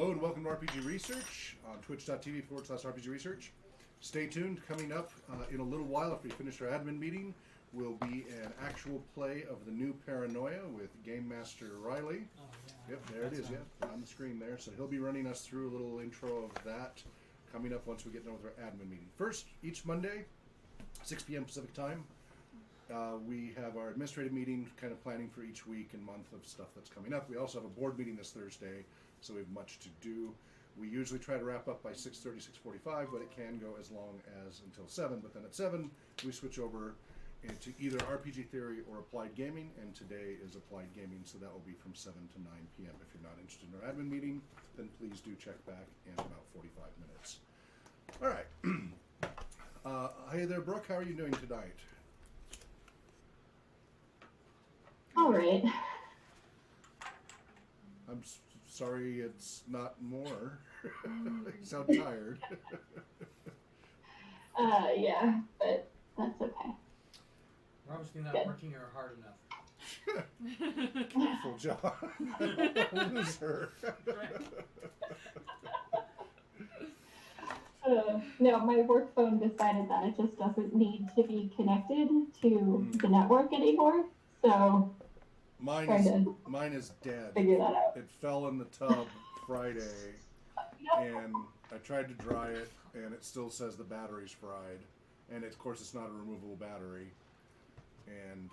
Hello and welcome to RPG Research on twitch.tv/RPG Research. Stay tuned. Coming up in a little while after we finish our admin meeting will be an actual play of the new Paranoia with Game Master Riley. Oh, yeah. Yep, there it is, yeah, on the screen there. So he'll be running us through a little intro of that coming up once we get done with our admin meeting. First, each Monday, 6 p.m. Pacific time, we have our administrative meeting, kind of planning for each week and month of stuff that's coming up. We also have a board meeting this Thursday, so we have much to do. We usually try to wrap up by 6:30, 6:45, but it can go as long as until 7. But then at 7, we switch over into either RPG theory or applied gaming, and today is applied gaming, so that will be from 7 to 9 p.m. If you're not interested in our admin meeting, then please do check back in about 45 minutes. All right. Hey there, Brooke. How are you doing tonight? All right. I'm sorry it's not more. You sound tired. Yeah, but that's okay. We're obviously not working her hard enough. Beautiful job. Loser. No, my work phone decided that it just doesn't need to be connected to the network anymore, so Mine is dead. figure that out. It fell in the tub Friday, and I tried to dry it, and it still says the battery's fried. And of course, it's not a removable battery. And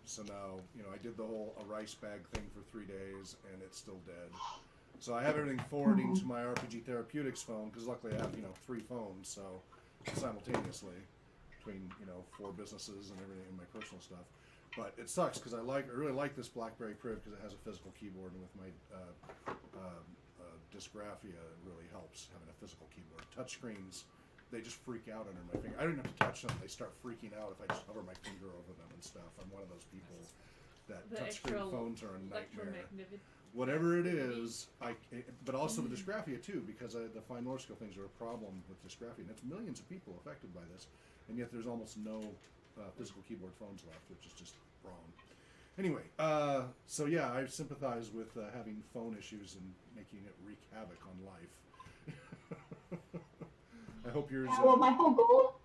so now, I did the whole a rice bag thing for 3 days, and it's still dead. So I have everything forwarding to my RPG Therapeutics phone, because luckily I have, 3 phones, so simultaneously between, 4 businesses and everything and my personal stuff. But it sucks because I really like this BlackBerry Priv because it has a physical keyboard, and with my dysgraphia, it really helps having a physical keyboard. Touchscreens, they just freak out under my finger. I don't even have to touch them; they start freaking out if I just hover my finger over them and stuff. I'm one of those people that touchscreen phones are a nightmare. Whatever it is, but also the dysgraphia too, because the fine motor skill things are a problem with dysgraphia, and it's millions of people affected by this, and yet there's almost no physical keyboard phones left, which is just wrong. Anyway, so yeah, I sympathize with having phone issues and making it wreak havoc on life. I hope yours. Well, my whole goal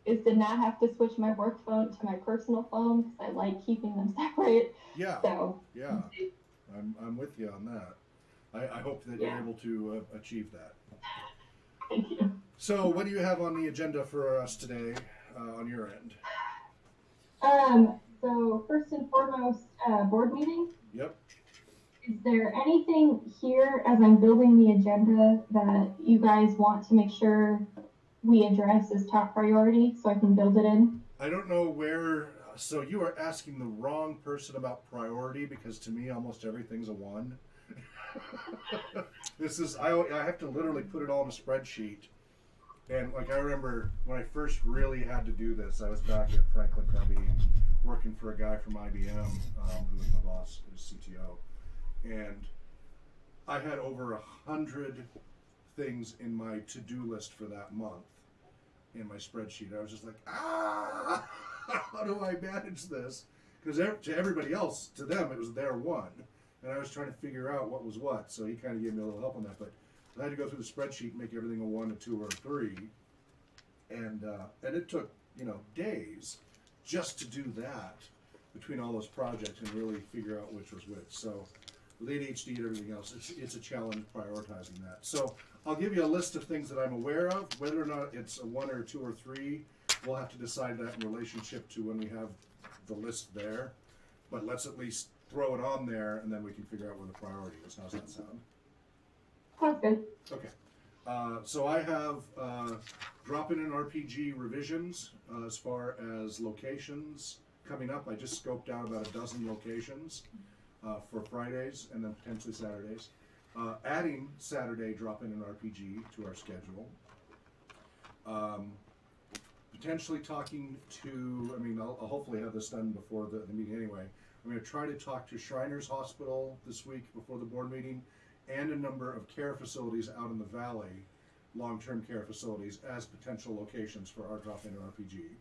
is to not have to switch my work phone to my personal phone because I like keeping them separate. Yeah. So, yeah. I'm with you on that. I hope that you're able to achieve that. Thank you. So, what do you have on the agenda for us today on your end? So first and foremost, board meeting. Yep. Is there anything here as I'm building the agenda that you guys want to make sure we address as top priority so I can build it in? I don't know where. So you are asking the wrong person about priority, because to me almost everything's a 1. This is I have to literally put it all in a spreadsheet. And I remember when I first really had to do this, I was back at Franklin Covey and working for a guy from IBM who was my boss, who was CTO. And I had over 100 things in my to-do list for that month in my spreadsheet. I was just like, how do I manage this? Because to everybody else, to them, it was their 1. And I was trying to figure out what was what. So he kind of gave me a little help on that. But I had to go through the spreadsheet and make everything a 1, a 2, or a 3. And it took, days just to do that between all those projects and really figure out which was which. So with ADHD and everything else, it's a challenge prioritizing that. So I'll give you a list of things that I'm aware of. Whether or not it's a 1 or a 2 or 3, we'll have to decide that in relationship to when we have the list there. But let's at least throw it on there, and then we can figure out where the priority is. How's that sound? Sounds good. Okay. So I have drop-in and RPG revisions as far as locations coming up. I just scoped out about a dozen locations for Fridays and then potentially Saturdays. Adding Saturday drop-in and RPG to our schedule. Potentially talking to, I'll hopefully have this done before the meeting anyway. I'm going to try to talk to Shriners Hospital this week before the board meeting, and a number of care facilities out in the valley, long-term care facilities, as potential locations for our drop-in RPG.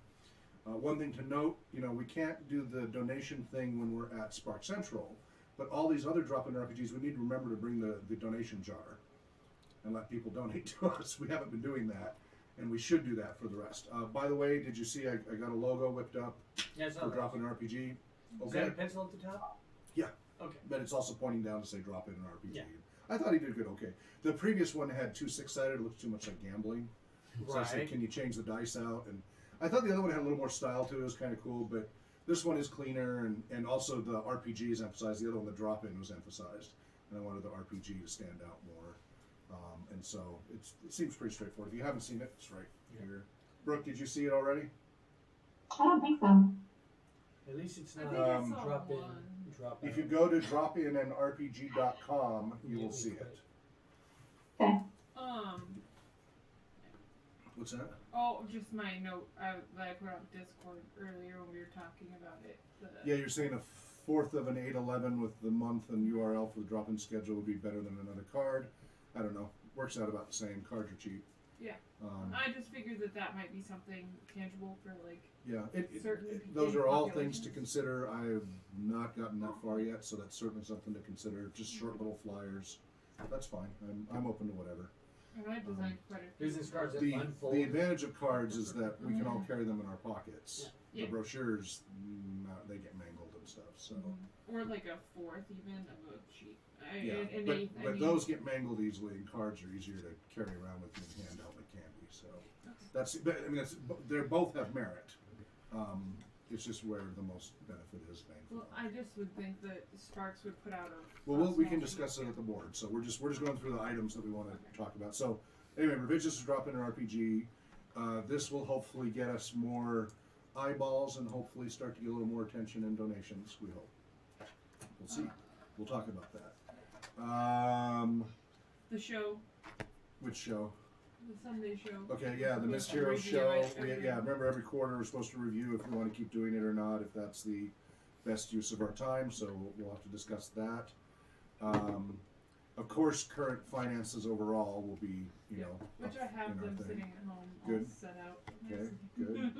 One thing to note, we can't do the donation thing when we're at Spark Central, But all these other drop-in RPGs, we need to remember to bring the donation jar and let people donate to us. We haven't been doing that, and we should do that for the rest. By the way, did you see I got a logo whipped up for drop-in RPG? Okay. Is that a pencil at the top? Yeah. Okay. But it's also pointing down to say drop-in RPG. Yeah. I thought he did good. Okay. The previous one had 2 6-sided. It looked too much like gambling. So I said, can you change the dice out? And I thought the other one had a little more style to it. It was kind of cool, but this one is cleaner, and also the RPG is emphasized. The other one, the drop-in, was emphasized, and I wanted the RPG to stand out more. And so it seems pretty straightforward. If you haven't seen it, it's right here. Brooke, did you see it already? I don't think so. At least it's I not think I saw drop in, one. drop If out. you go to dropinandrpg.com, you will see it. Okay. What's that? Oh, just my note that I put on Discord earlier when we were talking about it. Yeah, you're saying a fourth of an 811 with the month and URL for the drop-in schedule would be better than another card. I don't know. Works out about the same. Cards are cheap. Yeah. I just figured that might be something tangible for like. Yeah, certain those are all things populations. to consider. I've not gotten that far yet, so that's certainly something to consider. Just short little flyers. That's fine. I'm open to whatever. And I designed quite a few. Business cards that The unfold. advantage of cards is that we can all carry them in our pockets. Yeah. The brochures, they get mangled and stuff. So Or like a fourth even of a sheet. but those get mangled easily, and cards are easier to carry around with you and hand out like candy. So that's. But, I mean, they both have merit. It's just where the most benefit is. Well, I just would think that Sparks would put out a. We can discuss it at the board. So we're just going through the items that we want to talk about. So anyway, revisions to drop in an RPG. This will hopefully get us more eyeballs and hopefully start to get a little more attention and donations. We hope. We'll see. We'll talk about that. The show, Which show? the Sunday show. Okay, yeah, the We'll Missed Heroes review show. it every- Remember every quarter we're supposed to review if we want to keep doing it or not, if that's the best use of our time. So we'll have to discuss that. Of course, current finances overall will be, Which I have in our them thing. sitting at home Good. all set out. Okay, good.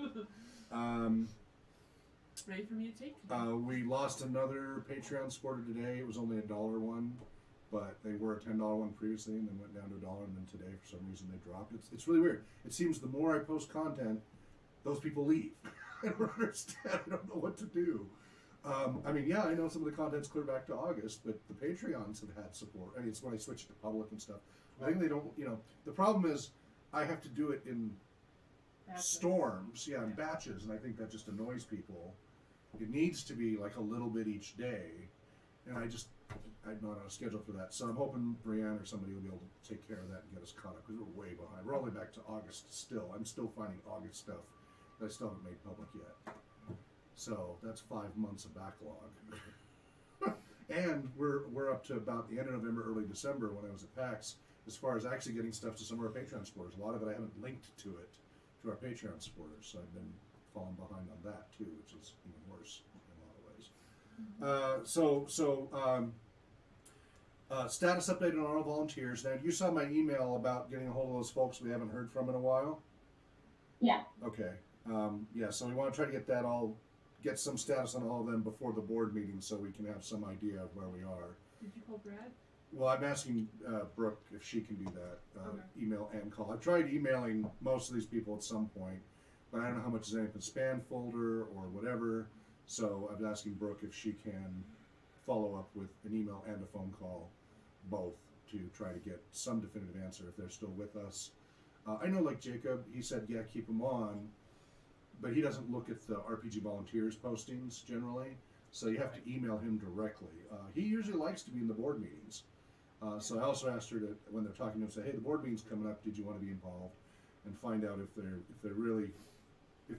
Ready for me to take today. We lost another Patreon supporter today. It was only a $1 one, but they were a $10 one previously, and then went down to $1, and then today for some reason they dropped. It's really weird. It seems the more I post content, those people leave. I don't understand. I don't know what to do. I know some of the content's clear back to August, but the Patreons have had support. I mean, it's when I switched to public and stuff. I think they don't. The problem is I have to do it in storms, in batches, and I think that just annoys people. It needs to be like a little bit each day, and I'm not on a schedule for that. So I'm hoping Brianne or somebody will be able to take care of that and get us caught up, because we're way behind. We're only back to August still. I'm still finding August stuff that I still haven't made public yet. So that's 5 months of backlog. And we're up to about the end of November, early December when I was at PAX, as far as actually getting stuff to some of our Patreon supporters. A lot of it I haven't linked to our Patreon supporters, so I've been falling behind on that too, which is even worse in a lot of ways. Status update on all volunteers. Now, you saw my email about getting a hold of those folks we haven't heard from in a while? Yeah. Okay. So we want to try to get some status on all of them before the board meeting so we can have some idea of where we are. Did you call Brad? Well, I'm asking Brooke if she can do that, Okay. email and call. I've tried emailing most of these people at some point, but I don't know how much is in the spam folder or whatever. So I'm asking Brooke if she can follow up with an email and a phone call, both, to try to get some definitive answer if they're still with us. I know, like Jacob, he said, yeah, keep them on, but he doesn't look at the RPG volunteers postings generally, so you have to email him directly. He usually likes to be in the board meetings. So I also asked her to, when they're talking to him, say, hey, the board meeting's coming up, did you want to be involved? And find out if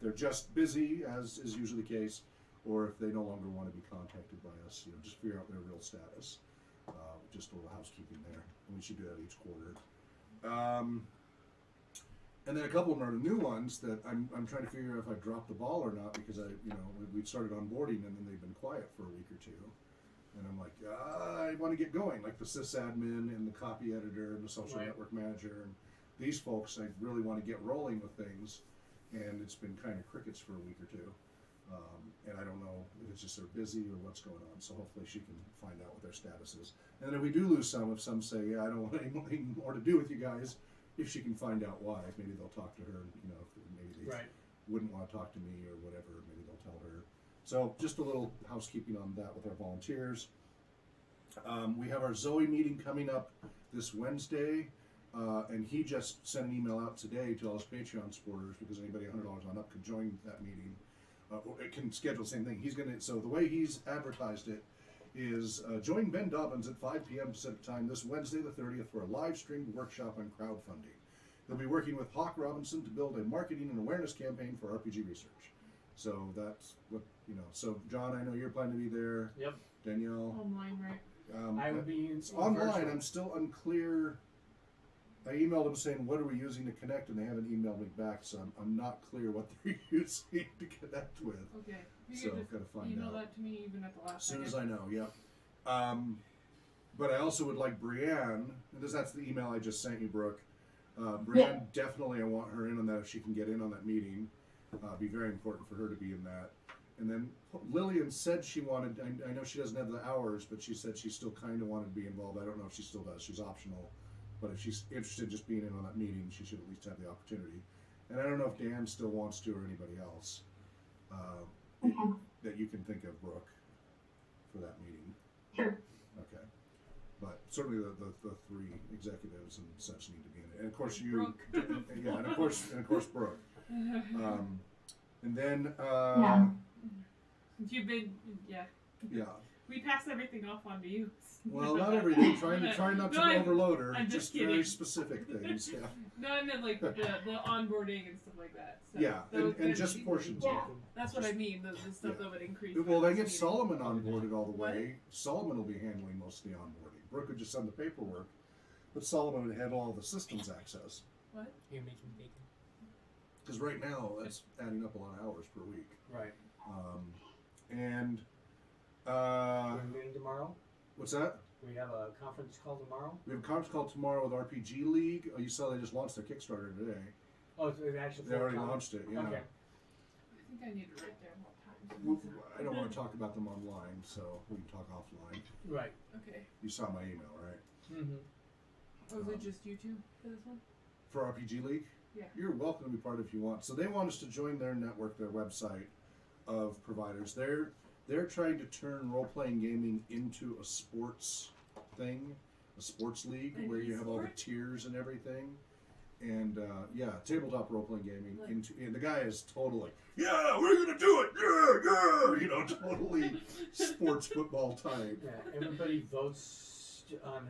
they're just busy, as is usually the case, or if they no longer want to be contacted by us. Just figure out their real status. Just a little housekeeping there, and we should do that each quarter. And then a couple of them are new ones that I'm trying to figure out if I dropped the ball or not, because we started onboarding and then they've been quiet for a week or two. And I'm like, I want to get going, like the sysadmin and the copy editor and the social network manager and these folks. I really want to get rolling with things, and it's been kind of crickets for a week or two. And I don't know if it's just they're busy or what's going on. So hopefully she can find out what their status is. And then if we do lose some, if some say, yeah, I don't want any more to do with you guys, if she can find out why, maybe they'll talk to her. You know, if maybe they wouldn't want to talk to me or whatever, maybe they'll tell her. So just a little housekeeping on that with our volunteers. We have our Zoe meeting coming up this Wednesday, and he just sent an email out today to all his Patreon supporters because anybody $100 on up could join that meeting. It can schedule the same thing. So the way he's advertised it is join Ben Dobbins at 5 p.m. Pacific time this Wednesday the 30th for a live streamed workshop on crowdfunding. He'll be working with Hawk Robinson to build a marketing and awareness campaign for RPG research. So that's what, you know. So John, I know you're planning to be there. Yep. Danielle. Online, right? I would be It's online. I'm still unclear. I emailed them saying, what are we using to connect? And they haven't emailed me back, so I'm not clear what they're using to connect with. Okay. You So can just gotta find email out. that to me even at the last As soon second. as I know, yeah. But I also would like Brienne, because that's the email I just sent you, Brooke. Brienne, definitely I want her in on that if she can get in on that meeting. It'd be very important for her to be in that. And then Lillian said she wanted, I know she doesn't have the hours, but she said she still kind of wanted to be involved. I don't know if she still does. She's optional. But if she's interested in just being in on that meeting, she should at least have the opportunity. And I don't know if Dan still wants to or anybody else that you can think of, Brooke, for that meeting. Sure. Okay. But certainly the three executives and such need to be in it. And of course you, Brooke. yeah, and of course Brooke. And then, Since you've been, yeah. We pass everything off onto you. well, not everything. Trying not to No, overload her. I'm Just kidding. very specific things. Yeah. No, I meant like the onboarding and stuff like that. So Yeah, those and would just be- portions Yeah. of them. That's what I mean. The stuff that would increase. Well, they this get meeting. Solomon onboarded all the What? way. Solomon will be handling most of the onboarding. Brooke would just send the paperwork, but Solomon would handle all the systems access. What? You're making bacon. Because right now, that's adding up a lot of hours per week. Right. And We're meeting tomorrow. what's that? We have a conference call tomorrow. We have a conference call tomorrow with RPG League. Oh, you saw they just launched their Kickstarter today. Oh, it's an actual. They already full-time? launched it. Yeah. Okay. I think I need to write down what time. Well, I don't want to talk about them online, so we can talk offline. Right. Okay. You saw my email, right? Mm-hmm. Oh, is it just you two for this one? For RPG League? Yeah. You're welcome to be part if you want. So they want us to join their network, their website of providers. They're trying to turn role-playing gaming into a sports thing, a sports league An where you have all the e-sport? tiers and everything. And yeah, tabletop role-playing gaming. Like- And the guy is totally, yeah, we're gonna do it, yeah, you know, totally sports football type. Yeah. Everybody votes on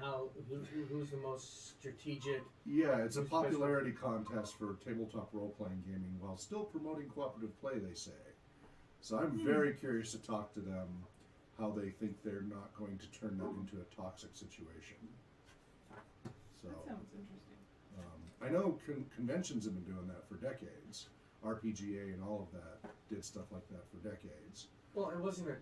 who's the most strategic. Yeah, it's a popularity contest for tabletop role-playing gaming while still promoting cooperative play, they say. So I'm very curious to talk to them how they think they're not going to turn that into a toxic situation. So That sounds interesting. I know conventions have been doing that for decades. RPGA and all of that did stuff like that for decades. Well, it wasn't a.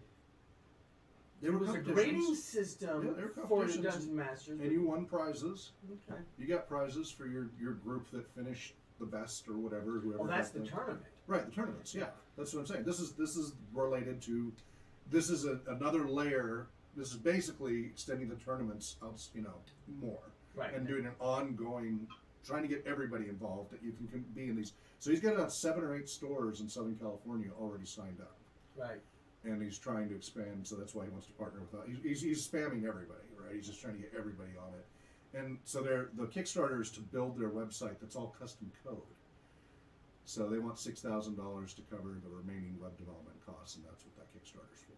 There It were was a competitions, grading system Yeah, there were for the competitions. Dungeon Masters. and you won prizes. Okay. You got prizes for your group that finished the best or whatever. Whoever. Well, that's got the tournament. Right, the tournaments. Yeah, that's what I'm saying. This is related to. This is another layer. This is basically extending the tournaments out, you know, more Right. and doing an ongoing, trying to get everybody involved that you can be in these. So he's got about 7 or 8 stores in Southern California already signed up, Right. and he's trying to expand. So that's why he wants to partner with us. He's spamming everybody, right? He's just trying to get everybody on it. And so the Kickstarter is to build their website that's all custom code. So they want $6,000 to cover the remaining web development costs, and that's what that Kickstarter's for.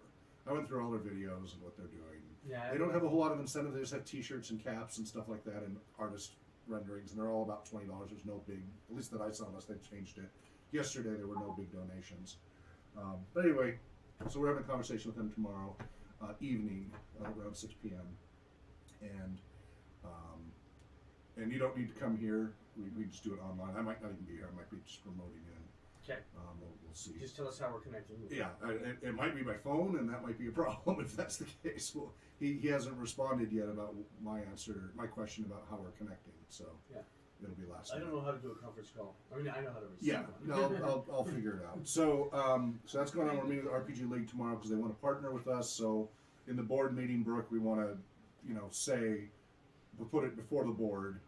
I went through all their videos and what they're doing. Yeah. They don't have a whole lot of incentive. They just have T-shirts and caps and stuff like that, and artist renderings, and they're all about $20. There's no big, at least that I saw, unless they've changed it. Yesterday there were no big donations. But anyway, so we're having a conversation with them tomorrow evening around 6 p.m. And you don't need to come here. We just do it online. I might not even be here. I might be just remoting in. Okay. We'll see. Just tell us how we're connecting. Yeah, it might be by phone, and that might be a problem if that's the case. Well, he hasn't responded yet about my question about how we're connecting. So Yeah. it'll be last I minute. don't know how to do a conference call. I mean, I know how to receive Yeah, one. I'll figure it out. So, so that's going on. We're meeting with the RPG League tomorrow because they want to partner with us. So, in the board meeting, Brooke, we want to, say, we'll put it before the board.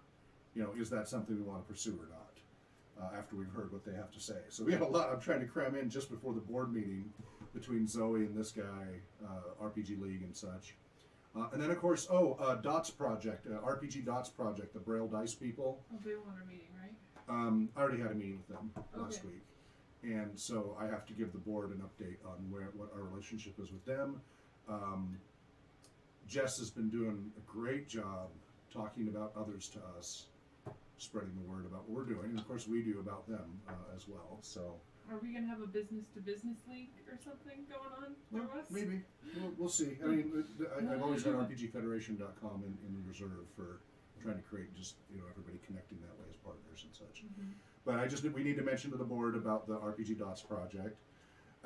Is that something we want to pursue or not? After we've heard what they have to say. So we have a lot. I'm trying to cram in just before the board meeting between Zoe and this guy, RPG League and such. And then of course, Dots Project, RPG Dots Project, the Braille Dice people. Oh, they want a meeting, right? I already had a meeting with them last Okay. week, and so I have to give the board an update on what our relationship is with them. Jess has been doing a great job talking about others to us, spreading the word about what we're doing, and of course we do about them as well. So Are we gonna have a business-to-business league or something going on through us? maybe we'll see. I mean, I've always had rpgfederation.com in the reserve for trying to create just everybody connecting that way as partners and such. Mm-hmm. But we need to mention to the board about the RPG Dots project.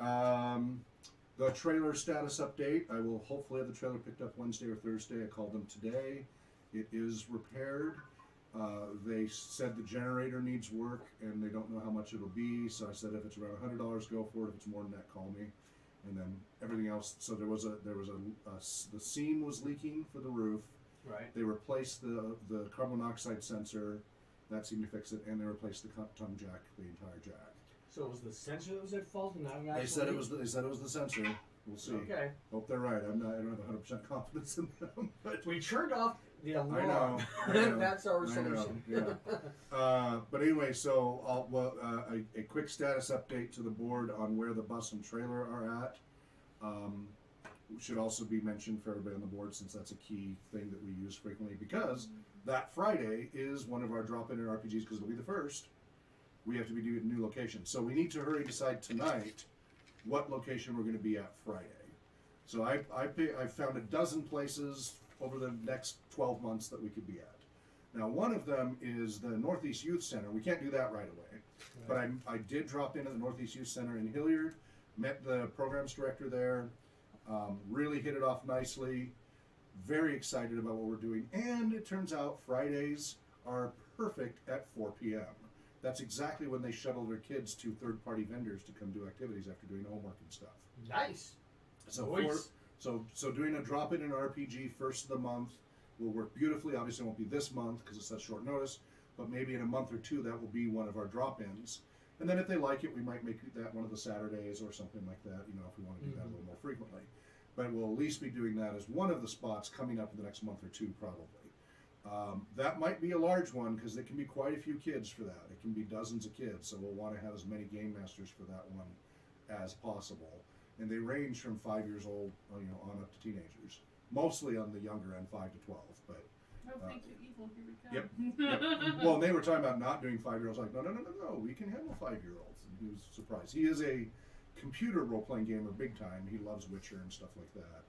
The trailer status update. I will hopefully have the trailer picked up Wednesday or Thursday. I called them today. It is repaired. They said the generator needs work and they don't know how much it'll be. So I said if it's around $100, go for it. If it's more than that, call me. And then everything else. So there was the seam was leaking for the roof. Right. They replaced the carbon monoxide sensor. That seemed to fix it, and they replaced the tongue jack, the entire jack. So it was the sensor that was at fault, and not an They actual said it leak? was. They said it was the sensor. We'll see. Okay. Hope they're right. I don't have 100% confidence in them. But We turned off the alarm. I know. That's our I know, solution. yeah. But anyway, so a quick status update to the board on where the bus and trailer are at. Should also be mentioned for everybody on the board since that's a key thing that we use frequently because that Friday is one of our drop-in RPGs because it'll be the first. We have to be doing a new location. So we need to hurry decide tonight what location we're going to be at Friday. So I've found a dozen places over the next 12 months that we could be at. Now one of them is the Northeast Youth Center. We can't do that right away. But I did drop into the Northeast Youth Center in Hilliard, met the programs director there, really hit it off nicely, very excited about what we're doing. And it turns out Fridays are perfect at 4 p.m. That's exactly when they shuttle their kids to third-party vendors to come do activities after doing homework and stuff. Nice. So Nice. so doing a drop-in in RPG first of the month will work beautifully. Obviously, it won't be this month because it's such short notice, but maybe in a month or two that will be one of our drop-ins. And then if they like it, we might make that one of the Saturdays or something like that, if we want to do that a little more frequently. But we'll at least be doing that as one of the spots coming up in the next month or two, probably. That might be a large one because there can be quite a few kids for that. It can be dozens of kids, so we'll want to have as many game masters for that one as possible. And they range from 5 years old, on up to teenagers. Mostly on the younger end, 5 to 12, but. Oh, thank you, evil. Here we come. Yep. Well, and they were talking about not doing 5-year-olds. Like, no, we can handle 5-year-olds. And he was surprised. He is a computer role-playing gamer big time. He loves Witcher and stuff like that.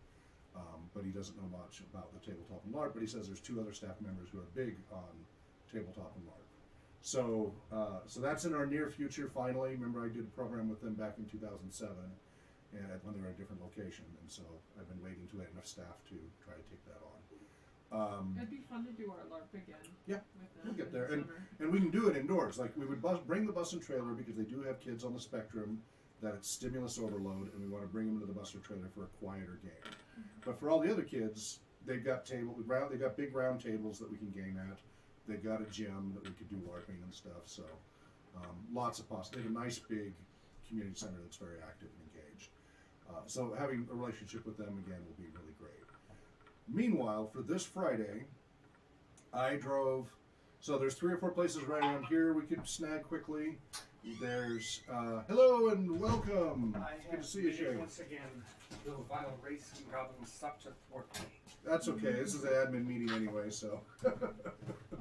But he doesn't know much about the tabletop and LARP. But he says there's 2 other staff members who are big on tabletop and LARP. So, so that's in our near future. Finally, remember I did a program with them back in 2007, and when they were at a different location. And so I've been waiting to get enough staff to try to take that on. It'd be fun to do our LARP again. Yeah, with them we'll get in there. the And summer. we can do it indoors. Like we would bring the bus and trailer because they do have kids on the spectrum that it's stimulus overload, and we want to bring them into the bus or trailer for a quieter game. But for all the other kids, they've got they've got big round tables that we can game at. They've got a gym that we could do LARPing and stuff. So lots of possibilities. They have a nice big community center that's very active and engaged. So having a relationship with them again will be really great. Meanwhile, for this Friday, I drove. So there's 3 or 4 places right around here we could snag quickly. There's hello and welcome. It's good to see you, Shay. Once again, the vile racing goblins sought to thwart me. That's okay. This is an admin meeting anyway, so. Oh,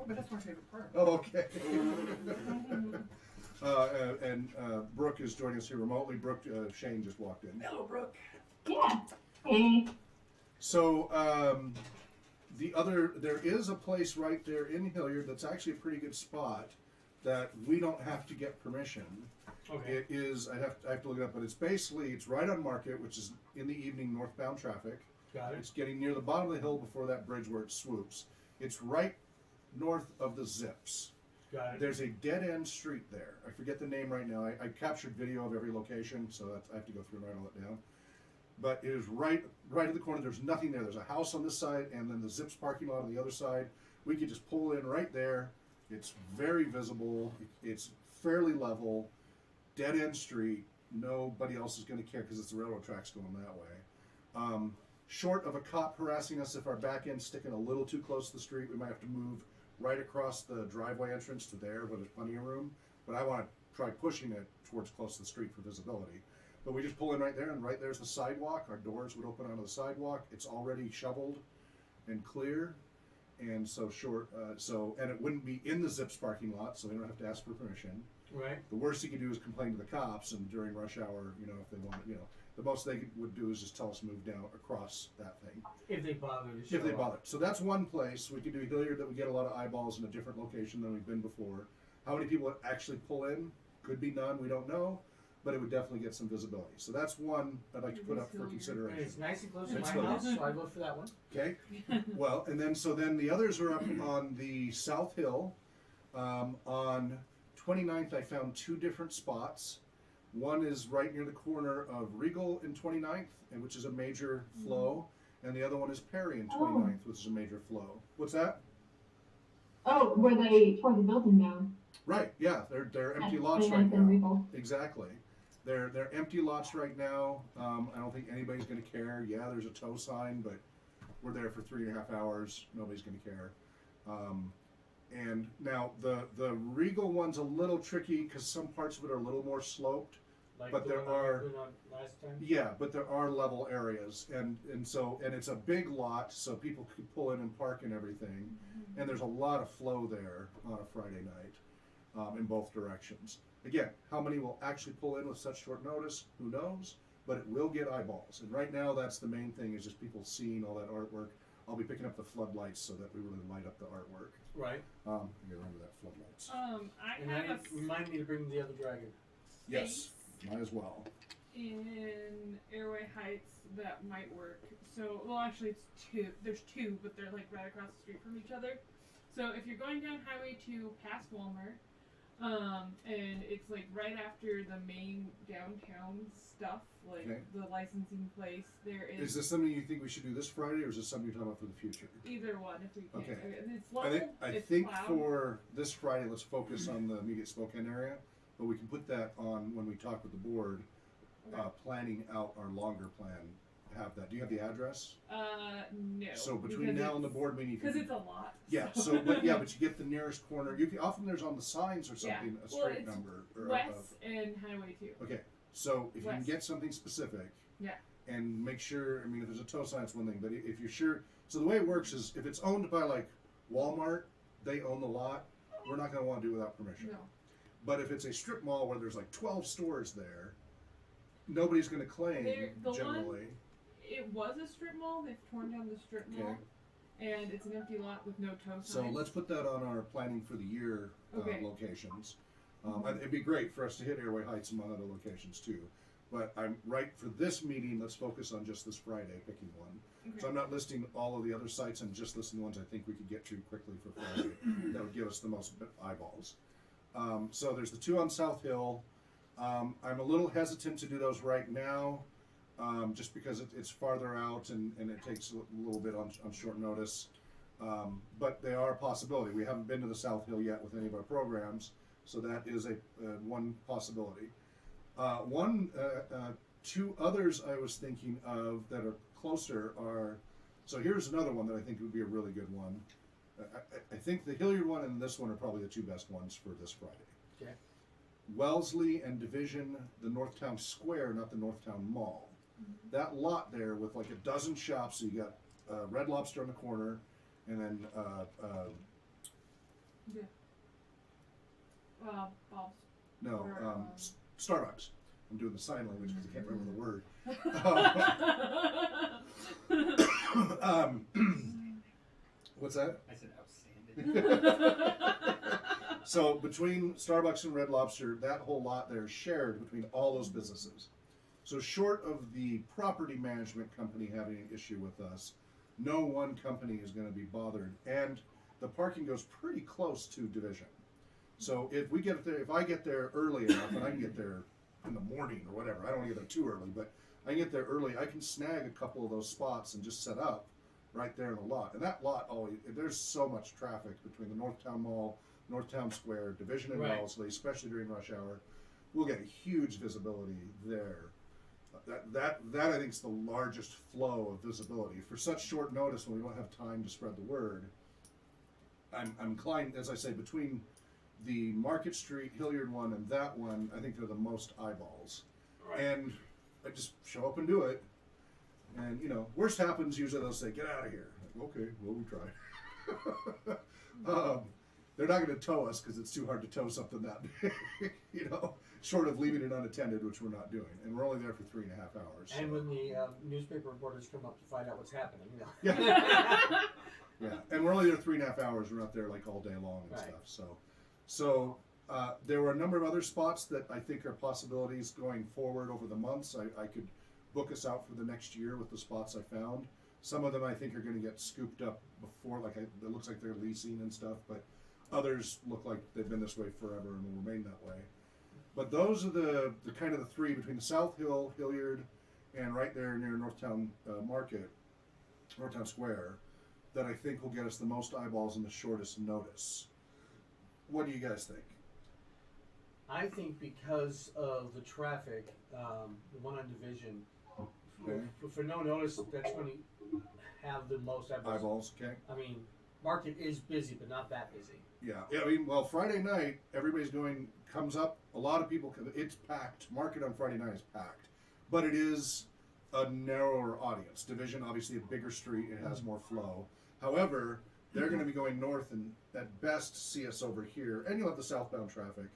but that's my favorite part. Oh, okay. And Brooke is joining us here remotely. Brooke, Shane just walked in. Hello, Brooke. Yeah. Hey. So there is a place right there in Hilliard that's actually a pretty good spot that we don't have to get permission. Okay. It is, I have to look it up, but it's right on Market, which is in the evening northbound traffic. Got it. It's getting near the bottom of the hill before that bridge where it swoops. It's right north of the Zips. Got it. There's a dead-end street there. I forget the name right now. I captured video of every location, so I have to go through and write all it down. But it is right at the corner. There's nothing there. There's a house on this side, and then the Zips parking lot on the other side. We could just pull in right there. It's very visible. It's fairly level. Dead-end street. Nobody else is going to care because it's the railroad tracks going that way. Short of a cop harassing us, if our back end's sticking a little too close to the street, we might have to move right across the driveway entrance to there where there's plenty of room. But I want to try pushing it towards close to the street for visibility. But we just pull in right there, and right there's the sidewalk. Our doors would open onto the sidewalk. It's already shoveled and clear. And so and it wouldn't be in the Zips parking lot, so we don't have to ask for permission. Right. The worst you could do is complain to the cops, and during rush hour, if they want, the most they would do is just tell us to move down across that thing. If they bother to show If they up. bother. So that's one place. We could do Hilliard that we get a lot of eyeballs in a different location than we've been before. How many people would actually pull in? Could be none, we don't know, but it would definitely get some visibility. So that's one I'd like to put up for And consideration. it's nice and close to It's my close. house, so I vote for that one. Okay. Well, and then the others are up on the South Hill. On 29th, I found 2 different spots. One is right near the corner of Regal and 29th, which is a major flow, and the other one is Perry and 29th, which is a major flow. What's that? Oh, where they tore the building down. Right. Yeah, they're empty At lots 29th right and now. Regal. Exactly. They're empty lots right now. I don't think anybody's going to care. Yeah, there's a tow sign, but we're there for 3.5 hours. Nobody's going to care. And now the Regal one's a little tricky because some parts of it are a little more sloped. Like But the there one I are- put on last time. Yeah, but there are level areas, and it's a big lot, so people could pull in and park and everything. And there's a lot of flow there on a Friday night, in both directions. Again, how many will actually pull in with such short notice? Who knows? But it will get eyeballs. And right now, that's the main thing, is just people seeing all that artwork. I'll be picking up the floodlights so that we really light up the artwork. Right. You gotta remember that, floodlights. I And have then remind me to bring the other dragon. Yes, might as well. in Airway Heights that might work. So, well, actually, it's 2. There's 2, but they're like right across the street from each other. So if you're going down Highway 2 past Walmart, and it's like right after the main downtown stuff, like Okay. the licensing place, there is Is this something you think we should do this Friday, or is this something you're talking about for the future? either one if we can. Okay. It's local, I it's think plowed. for this Friday, let's focus on the immediate Spokane area, but we can put that on when we talk with the board, Okay. planning out our longer plan. Have that. Do you have the address? No. So between now and the board meeting, if you Because can- it's a lot. yeah. So, but you get the nearest corner. You can, often there's on the signs or something a Well, straight it's number. Or West and Highway 2. okay. So if you can West. get something specific, Yeah. and make sure. I mean, if there's a tow sign, it's one thing, but if you're sure. So the way it works is, if it's owned by like Walmart, they own the lot. We're not going to want to do it without permission. No. But if it's a strip mall where there's like 12 stores there, nobody's going to claim The one- generally. It was a strip mall. They've torn down the strip mall, and it's an empty lot with no tow signs. So let's put that on our planning for the year Okay. locations. And it'd be great for us to hit Airway Heights among other locations too. But I'm right for this meeting. Let's focus on just this Friday, picking one. Okay. So I'm not listing all of the other sites. I'm just listing the ones I think we could get to quickly for Friday. That would give us the most eyeballs. So there's the 2 on South Hill. I'm a little hesitant to do those right now, just because it's farther out and it takes a little bit on short notice. But they are a possibility. We haven't been to the South Hill yet with any of our programs, so that is a one possibility. 2 others I was thinking of that are closer are, so here's another one that I think would be a really good one. I think the Hilliard one and this one are probably the 2 best ones for this Friday. Okay. Wellesley and Division, the Northtown Square, not the Northtown Mall. That lot there with like a dozen shops, so you got Red Lobster on the corner, and then Bob's. no, Or, Starbucks. I'm doing the sign language because I can't remember the word. What's that? I said outstanding. So between Starbucks and Red Lobster, that whole lot there is shared between all those businesses. So short of the property management company having an issue with us, no one company is going to be bothered. And the parking goes pretty close to Division. So if we get there, if I get there early enough, and I can get there in the morning or whatever, I don't want to get there too early, but I can get there early, I can snag a couple of those spots and just set up right there in the lot. And that lot always, there's so much traffic between the Northtown Mall, Northtown Square, Division and Right. Wellesley, especially during rush hour. We'll get huge visibility there. That I think is the largest flow of visibility. For such short notice when we don't have time to spread the word, I'm inclined, as I say, between the Market Street, Hilliard one and that one, I think they're the most eyeballs. Right. And I just show up and do it. And, you know, worst happens, usually they'll say, get out of here. Like, okay, well, we try. They're not going to tow us because it's too hard to tow something that big, you know, short of leaving it unattended, which we're not doing. And we're only there for 3.5 hours. And so. when the newspaper reporters come up to find out what's happening, you know. Yeah. Yeah, and we're only there 3.5 hours. We're not there like all day long and Right. stuff. So there were a number of other spots that I think are possibilities going forward over the months. I could book us out for the next year with the spots I found. Some of them I think are going to get scooped up before, like it looks like they're leasing and stuff, but others look like they've been this way forever and will remain that way. But those are the kind of the three between the South Hill, Hilliard, and right there near Northtown Market, Northtown Square, that I think will get us the most eyeballs in the shortest notice. What do you guys think? I think because of the traffic, the one on Division, Okay. for no notice, that's going to have the most eyeballs. Eyeballs, okay. I mean, Market is busy, but not that busy. Yeah, I mean, well, Friday night, everybody's comes up, a lot of people, it's packed. Market on Friday night is packed. But it is a narrower audience. Division, obviously a bigger street, it has more flow. However, they're going to be going north and at best see us over here, and you'll have the southbound traffic.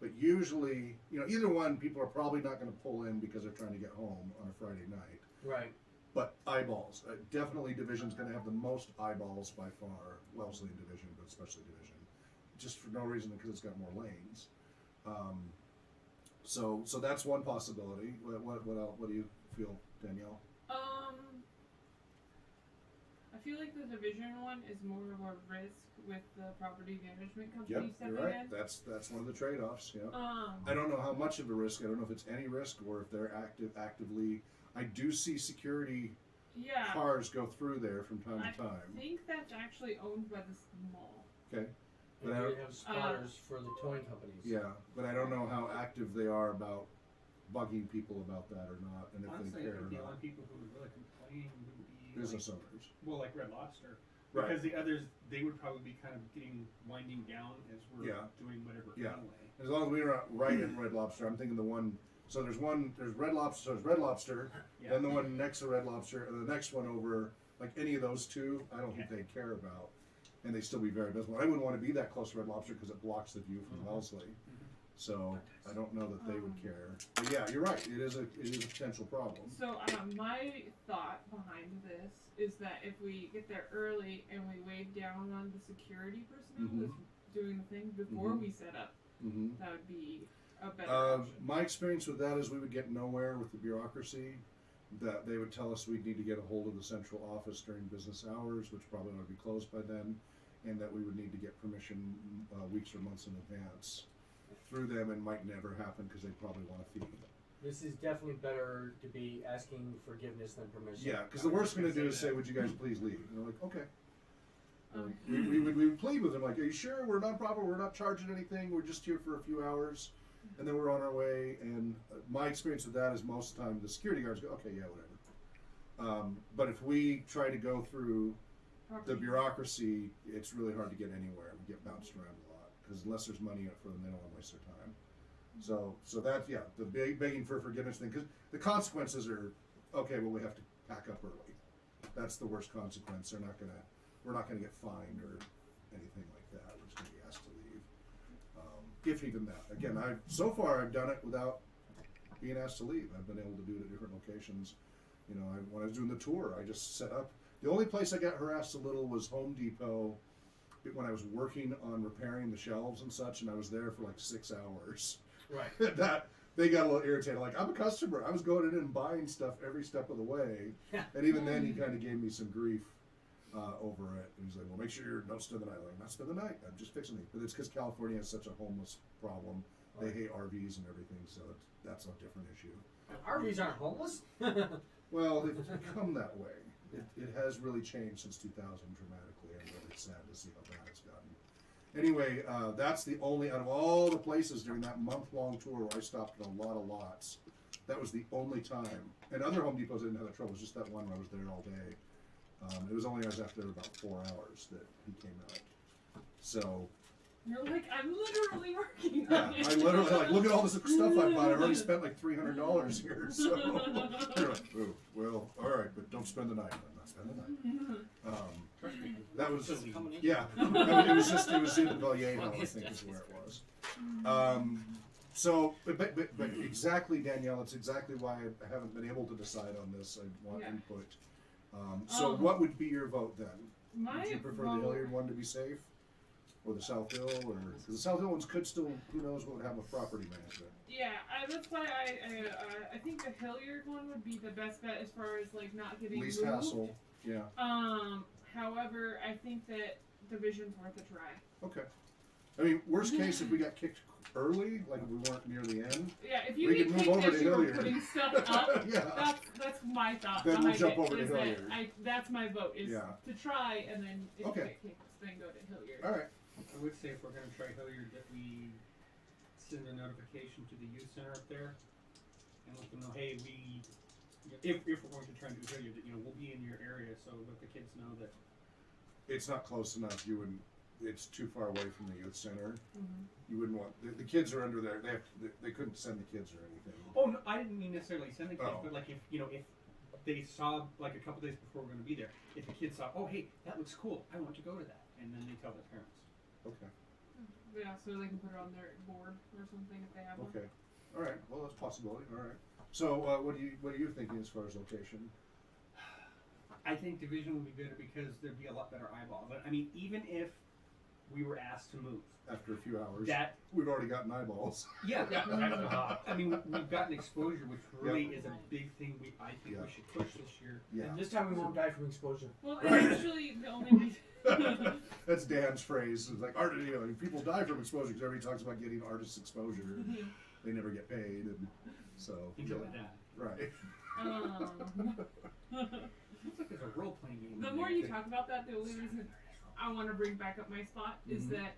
But usually, you know, either one, people are probably not going to pull in because they're trying to get home on a Friday night. Right. But eyeballs, definitely Division's going to have the most eyeballs by far. Wellesley and Division, but especially Division, just for no reason because it's got more lanes. So that's one possibility. What do you feel, Danielle? I feel like the Division one is more of a risk with the property management Yep, company stepping you're right. in. That's one of the trade-offs. Yeah. Um, I don't know how much of a risk. I don't know if it's any risk or if they're actively. I do see security yeah. cars go through there from time I to time. think that's actually owned by this mall. Okay. And But I they don't- have spotters for the towing companies. Yeah, but I don't know how active they are about bugging people about that or not, and if Honestly, they I care or think the not. only people who would really complain would be Business like, owners. well, like Red Lobster, Right. because the others they would probably be kind of winding down as we're Yeah. doing whatever Yeah. anyway. As long as we were right at Red Lobster, I'm thinking the one. So there's Red Lobster, Yeah. then the one next to Red Lobster, and the next one over. Like any of those two, I don't think they care about, and they still be very visible. I wouldn't want to be that close to Red Lobster because it blocks the view from Wellesley. So I don't know that they would care. But yeah, you're right. It is a potential problem. So my thought behind this is that if we get there early and we wave down on the security personnel Mhm. that's doing the thing before Mhm. we set up, Mm-hmm. that would be a better option. My experience with that is we would get nowhere with the bureaucracy. That they would tell us we'd need to get a hold of the central office during business hours, which probably would be closed by then, and that we would need to get permission weeks or months in advance through them, and might never happen because they probably want a fee. This is definitely better to be asking forgiveness than permission. Yeah, because the worst they're going to do is say, "Would you guys please leave?" And they're like, "Okay." We would plead with them like, "Are you sure we're not proper? We're not charging anything. We're just here for a few hours." And then we're on our way, and my experience with that is most of the time the security guards go, okay, yeah, whatever. But if we try to go through the Property. bureaucracy, it's really hard to get anywhere. We get bounced around a lot, because unless there's money in it for them, they don't want to waste their time. So that's, yeah, the begging for forgiveness thing, because the consequences are, okay, well, we have to pack up early. That's the worst consequence. We're not gonna get fined or anything like that. We're just gonna be asked to leave. If even that. Again, so far I've done it without being asked to leave. I've been able to do it at different locations. You know, when I was doing the tour, I just set up. The only place I got harassed a little was Home Depot when I was working on repairing the shelves and such, and I was there for like 6 hours. Right. That they got a little irritated. Like, I'm a customer. I was going in and buying stuff every step of the way, and even then he kind of gave me some grief over it. And he's like, well, make sure you don't spend the night. I'm like, not spend the night. I'm just fixing it. But it's because California has such a homeless problem. They hate RVs and everything, so that's a different issue. RVs aren't homeless? Well, they've become that way. It has really changed since 2000 dramatically. I'm really sad to see how bad it's gotten. Anyway, that's the only, out of all the places during that month-long tour where I stopped at a lot of lots, that was the only time. And other Home Depots didn't have that trouble. It was just that one where I was there all day. It was only I was after about 4 hours that he came out. So. You're like, I'm literally working Yeah, on it. I literally, like, look at all this stuff I bought. I've already spent like $300 here. So. You're like, oh, well, all right, but don't spend the night. I'm not spending the night. That was, yeah. I mean, it was in Vallejo, I think is where it was. So, but exactly, Danielle, that's exactly why I haven't been able to decide on this. I want input. So what would be your vote then? Would you prefer the Hilliard one to be safe? Or the South Hill? Or because the South Hill ones could still, who knows what would happen with property management. Yeah, that's why I think the Hilliard one would be the best bet as far as like not getting least moved. hassle, yeah. However, I think that Division's worth a try. Okay. I mean, worst case, if we got kicked early, like if we weren't near the end. Yeah, if you we get could move kicked over as to you were Hilliard. putting stuff up, Yeah. that's my thought Then we'll behind jump it. over to Is that Hilliard. that's my vote is Yeah. to try, and then if Okay. you get kicked, then go to Hilliard. All right. I would say if we're going to try Hilliard, that we send a notification to the youth center up there and let them know, hey, if we're going to try and do Hilliard, that we'll be in your area, so let the kids know that. It's not close enough. It's too far away from the youth center. Mm-hmm. You wouldn't want the kids are under there. They couldn't send the kids or anything. Oh no, I didn't mean necessarily send the kids, Oh. but like if they saw like a couple days before we're going to be there, if the kids saw, oh hey, that looks cool, I want to go to that, and then they tell their parents. Okay. Yeah, so they can put it on their board or something if they have one. Okay. All right. Well, that's a possibility. All right. So, what are you thinking as far as location? I think Division would be better because there'd be a lot better eyeballs. I mean, even if we were asked to move, After a few hours, that we've already gotten eyeballs. yeah, I mean, we've gotten exposure, which really is a big thing. I think we should push this year. Yeah. And this time we won't die from exposure. Well, and actually, the only reason. That's Dan's phrase. It's like people die from exposure because everybody talks about getting artist exposure. They never get paid, and so Things like that. right. Looks like there's a role playing game. The more you talk about that, the only reason I want to bring back up my spot is that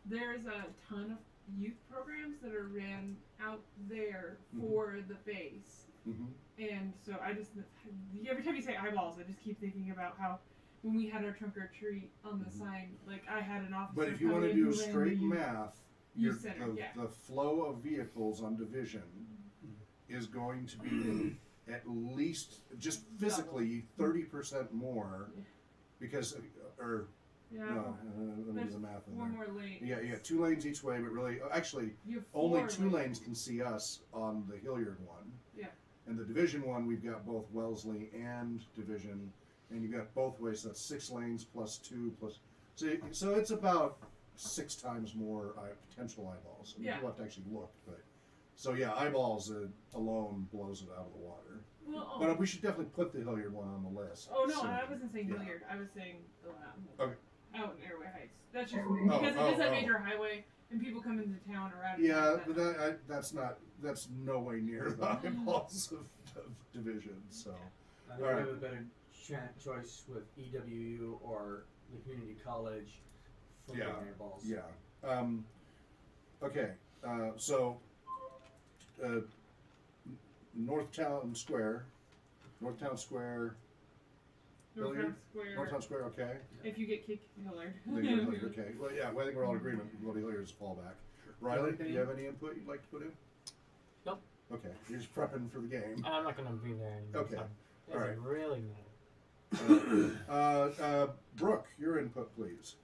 there's a ton of youth programs that are ran out there for the base. And so I just, every time you say eyeballs, I just keep thinking about how when we had our trunk or treat on the sign, like I had an officer. But if you come want to in do who ran straight the math, youth center, the flow of vehicles on Division is going to be at least just physically 30% more because no, let me do the math in four there. more lanes. Yeah, you got 2 lanes each way, but really, actually, You have only four 2 lanes can see us on the Hilliard one. Yeah. And the Division one, we've got both Wellesley and Division, and you've got both ways. So that's 6 lanes plus 2 plus. So it's about 6 times more potential eyeballs. I mean, Yeah. You'll have to actually look, but so yeah, eyeballs alone blows it out of the water. Well, But we should definitely put the Hilliard one on the list. oh no, So, I wasn't saying yeah. Hilliard. I was saying Okay. out in Airway Heights. That's just Oh, because it is a major highway and people come into town or out of Yeah, town. but that's no way near the eyeballs of Division. So I think we have a better choice with EWU or the community college for Yeah. getting eyeballs. yeah. Okay. So Northtown Square. Northtown Square. Northtown Square. Okay. If you get kicked, Hilliard. Then you go to Hilliard, okay. Well, yeah. Well, I think we're all in agreement. We go to Hilliard as a fallback. Riley, do you have any input you'd like to put in? Nope. Okay. You're just prepping for the game. I'm not gonna be there anymore. Okay. Doesn't Alright. really matter. Brooke, your input, please.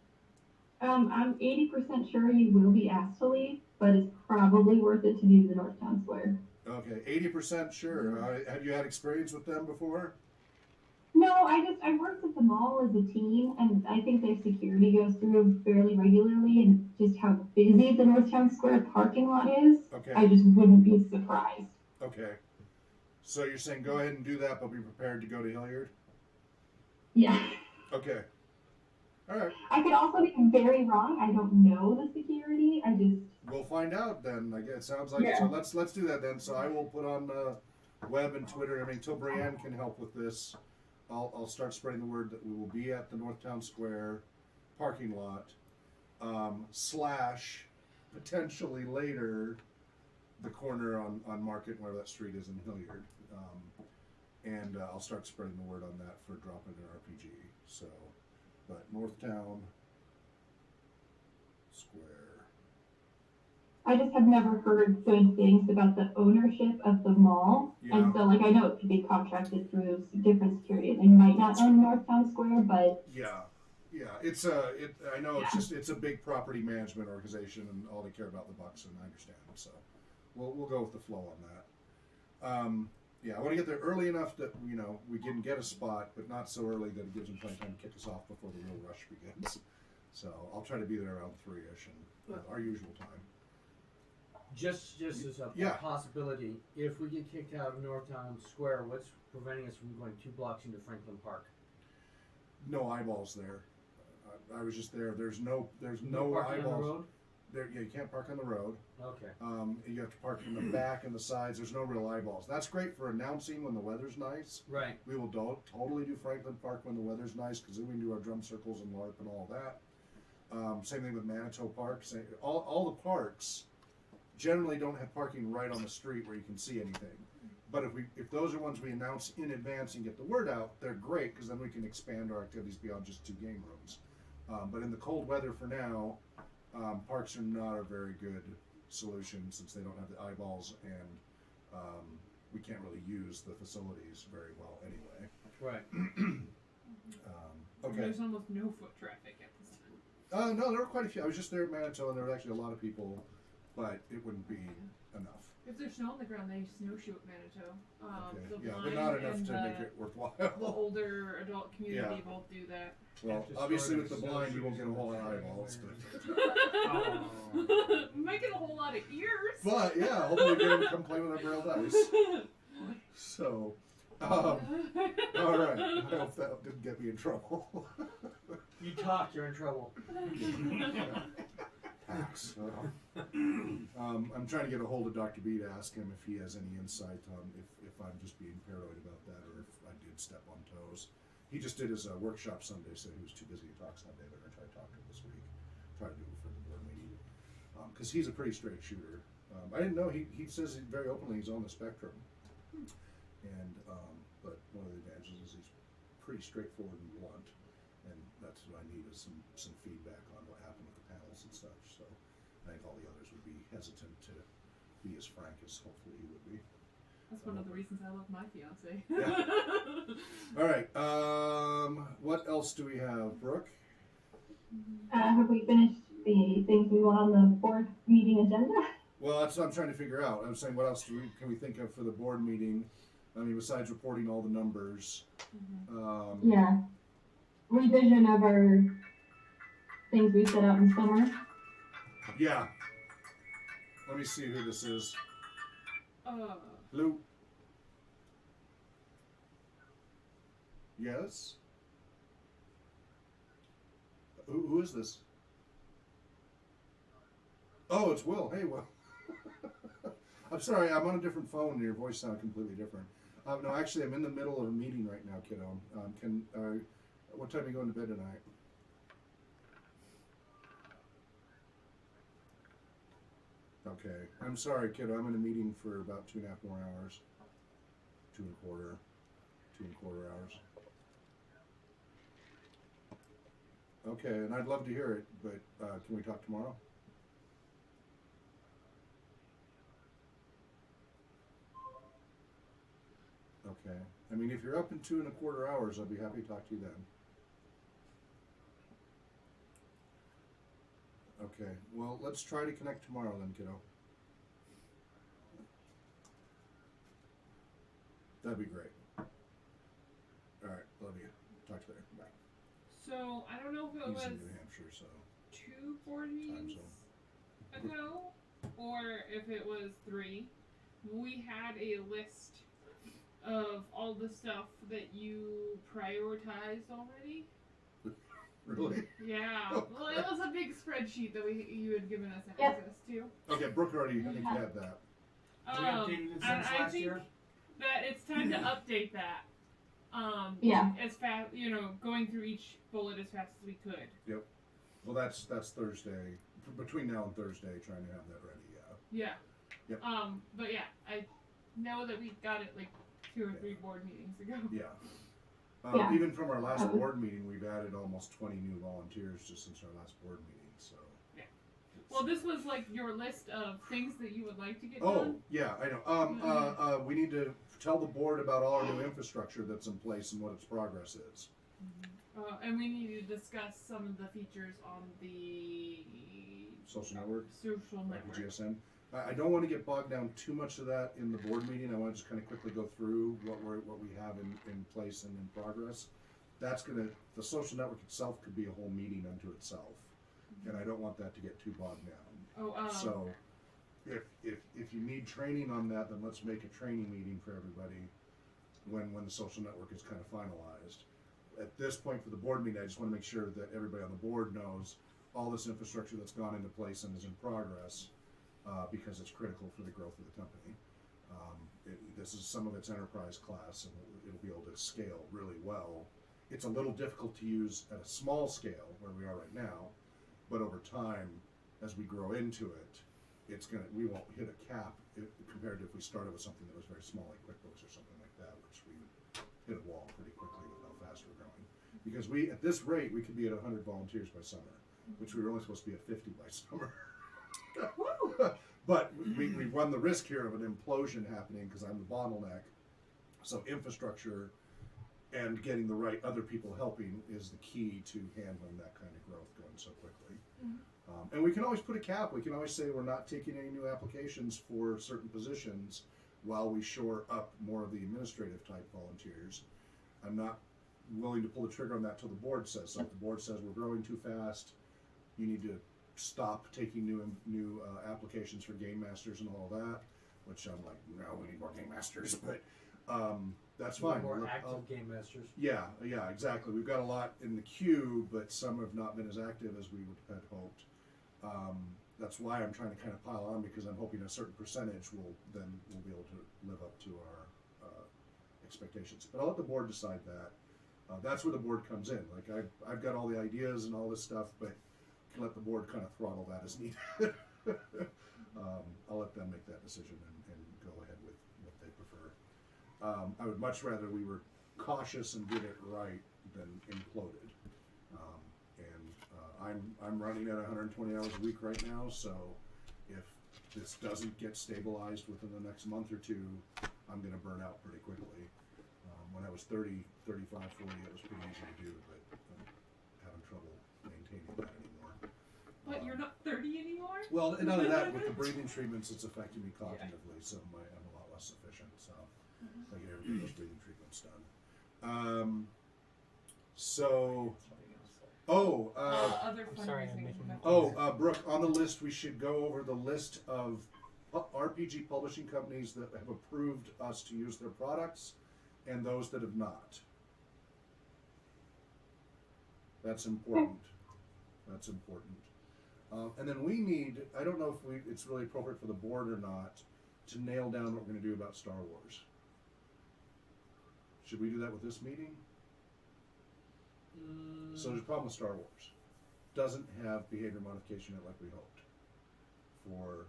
I'm 80% sure you will be asked to leave, but it's probably worth it to do the Northtown Square. Okay, 80% sure. Have you had experience with them before? No, I worked at the mall as a teen, and I think their security goes through fairly regularly, and just how busy the Northtown Square parking lot is, Okay. I just wouldn't be surprised. Okay. So you're saying go ahead and do that, but be prepared to go to Hilliard? Yeah. Okay. All right. I could also be very wrong. I don't know the security. I just. We'll find out then. I guess it sounds like so. Let's do that then. So I will put on web and Twitter. I mean, till Brienne can help with this, I'll start spreading the word that we will be at the Northtown Square parking lot / potentially later the corner on Market, wherever that street is in Hilliard. And I'll start spreading the word on that for dropping an RPG. So, but Northtown Square. I just have never heard good things about the ownership of the mall. Yeah. And so, like, I know it could be contracted through different security. They might not own Northtown Square, but. Yeah. It's I know it's a big property management organization, and all they care about the bucks, and I understand. So, we'll go with the flow on that. Yeah, I want to get there early enough that we can get a spot, but not so early that it gives them plenty of time to kick us off before the real rush begins. So I'll try to be there around 3ish, and our usual time. Just as a Yeah. possibility, if we get kicked out of Northtown Square, what's preventing us from going 2 blocks into Franklin Park? No eyeballs there. I was just there. There's no parking eyeballs. on the road? There, yeah, you can't park on the road. Okay. You have to park in the back and the sides. There's no real eyeballs. That's great for announcing when the weather's nice. Right. We will totally do Franklin Park when the weather's nice, because then we can do our drum circles and LARP and all that. Same thing with Manitou Park. All the parks generally don't have parking right on the street where you can see anything. But if those are ones we announce in advance and get the word out, they're great, because then we can expand our activities beyond just 2 game rooms. But in the cold weather for now, parks are not a very good solution, since they don't have the eyeballs, and we can't really use the facilities very well anyway. Right. Okay. There's almost no foot traffic at this time. No, there were quite a few. I was just there at Manitou, and there were actually a lot of people, but it wouldn't be enough. If there's snow on the ground, they snowshoe at Manitou. Okay. The Yeah, but blind not enough and to make it worthwhile. the older adult community Yeah. both do that. Well, Have to obviously store with the the blind, we won't get a whole lot of snowshoes eyeballs. Oh. We might get a whole lot of ears. But yeah, hopefully we get them to come play with our braille dice. So, all right. I hope that didn't get me in trouble. You talk, you're in trouble. Hacks. I'm trying to get a hold of Dr. B to ask him if he has any insight on if I'm just being paranoid about that, or if I did step on toes. He just did his workshop Sunday, so he was too busy to talk Sunday, but I'm going to try to talk to him this week. Try to do it for the board meeting. Because he's a pretty straight shooter. I didn't know, he says very openly he's on the spectrum. And, but one of the advantages is he's pretty straightforward and blunt. And that's what I need, is some feedback on what happened with the panels and such. So I think all the others would be hesitant to be as frank as hopefully he would be. That's one of the reasons I love my fiance. Yeah. All right. What else do we have, Brooke? Have we finished the things we want on the board meeting agenda? Well, that's what I'm trying to figure out. I'm saying, what else can we think of for the board meeting? I mean, besides reporting all the numbers. Yeah. Revision of our things we set out in summer. Yeah. Let me see who this is. Lou. Yes? Who is this? Oh, it's Will. Hey, Will. I'm sorry, I'm on a different phone and your voice sounded completely different. No, actually, I'm in the middle of a meeting right now, kiddo. What time are you going to bed tonight? Okay. I'm sorry, kiddo. I'm in a meeting for about 2.5 more hours. 2.25 hours. Okay, and I'd love to hear it, but can we talk tomorrow? Okay. I mean, if you're up in 2.25 hours, I'll be happy to talk to you then. Okay. Well, let's try to connect tomorrow then, kiddo. That'd be great. All right. Love you. Talk to you later. Bye. So I don't know if it He's was in New Hampshire, so 2 board meetings zone. ago, or if it was 3. We had a list of all the stuff that you prioritized already. Really? Yeah. Oh, Well, it was a big spreadsheet that you had given us Yep. access to. Okay, Brooke already, I think you had that. We updated it And since I last think year. that it's time to update that. Yeah. As fast, going through each bullet as fast as we could. Well, that's Thursday. Between now and Thursday, trying to have that ready. Yeah. Yeah. Yep. But yeah, I know that we got it like 2 or 3 board meetings ago. Yeah. Yeah. Even from our last That was- board meeting, we've added almost 20 new volunteers just since our last board meeting. So. Yeah. Well, this was like your list of things that you would like to get Oh, done. yeah, I know. We need to tell the board about all our new infrastructure that's in place and what its progress is. And we need to discuss some of the features on the Social network, social like the network. GSM. I don't want to get bogged down too much of that in the board meeting. I want to just kind of quickly go through what we have in place and in progress. The social network itself could be a whole meeting unto itself, and I don't want that to get too bogged down. So, if you need training on that, then let's make a training meeting for everybody when the social network is kind of finalized. At this point for the board meeting, I just want to make sure that everybody on the board knows all this infrastructure that's gone into place and is in progress, because it's critical for the growth of the company. This is some of its enterprise class, and it'll be able to scale really well. It's a little difficult to use at a small scale where we are right now, but over time, as we grow into it, we won't hit a cap compared to if we started with something that was very small like QuickBooks or something like that, which we would hit a wall pretty quickly with how fast we're growing. Because at this rate, we could be at 100 volunteers by summer, which we were only supposed to be at 50 by summer. But we run the risk here of an implosion happening because I'm the bottleneck. So infrastructure and getting the right other people helping is the key to handling that kind of growth going so quickly. And we can always put a cap. We can always say we're not taking any new applications for certain positions while we shore up more of the administrative type volunteers. I'm not willing to pull the trigger on that till the board says so. If the board says we're growing too fast, you need to stop taking new applications for game masters and all that, which I'm like, no, we need more game masters, but that's fine. More active game masters. Yeah, exactly. We've got a lot in the queue, but some have not been as active as we had hoped. That's why I'm trying to kind of pile on, because I'm hoping a certain percentage we'll be able to live up to our expectations. But I'll let the board decide that. That's where the board comes in. Like I've got all the ideas and all this stuff, but can let the board kind of throttle that as needed. I'll let them make that decision and go ahead with what they prefer. I would much rather we were cautious and did it right than imploded. I'm running at 120 hours a week right now, so if this doesn't get stabilized within the next month or two, I'm going to burn out pretty quickly. When I was 30, 35, 40, it was pretty easy to do, but I'm having trouble maintaining that anymore. But you're not 30 anymore? Well, and none of that, with the breathing treatments, it's affecting me cognitively, so I'm a lot less efficient, so I get those breathing treatments done. Other I'm sorry, I'm fundraising. making methods. Brooke, on the list, we should go over the list of RPG publishing companies that have approved us to use their products and those that have not. That's important. And then we need, I don't know if it's really appropriate for the board or not, to nail down what we're going to do about Star Wars. Should we do that with this meeting? So there's a problem with Star Wars. Doesn't have behavior modification in it like we hoped for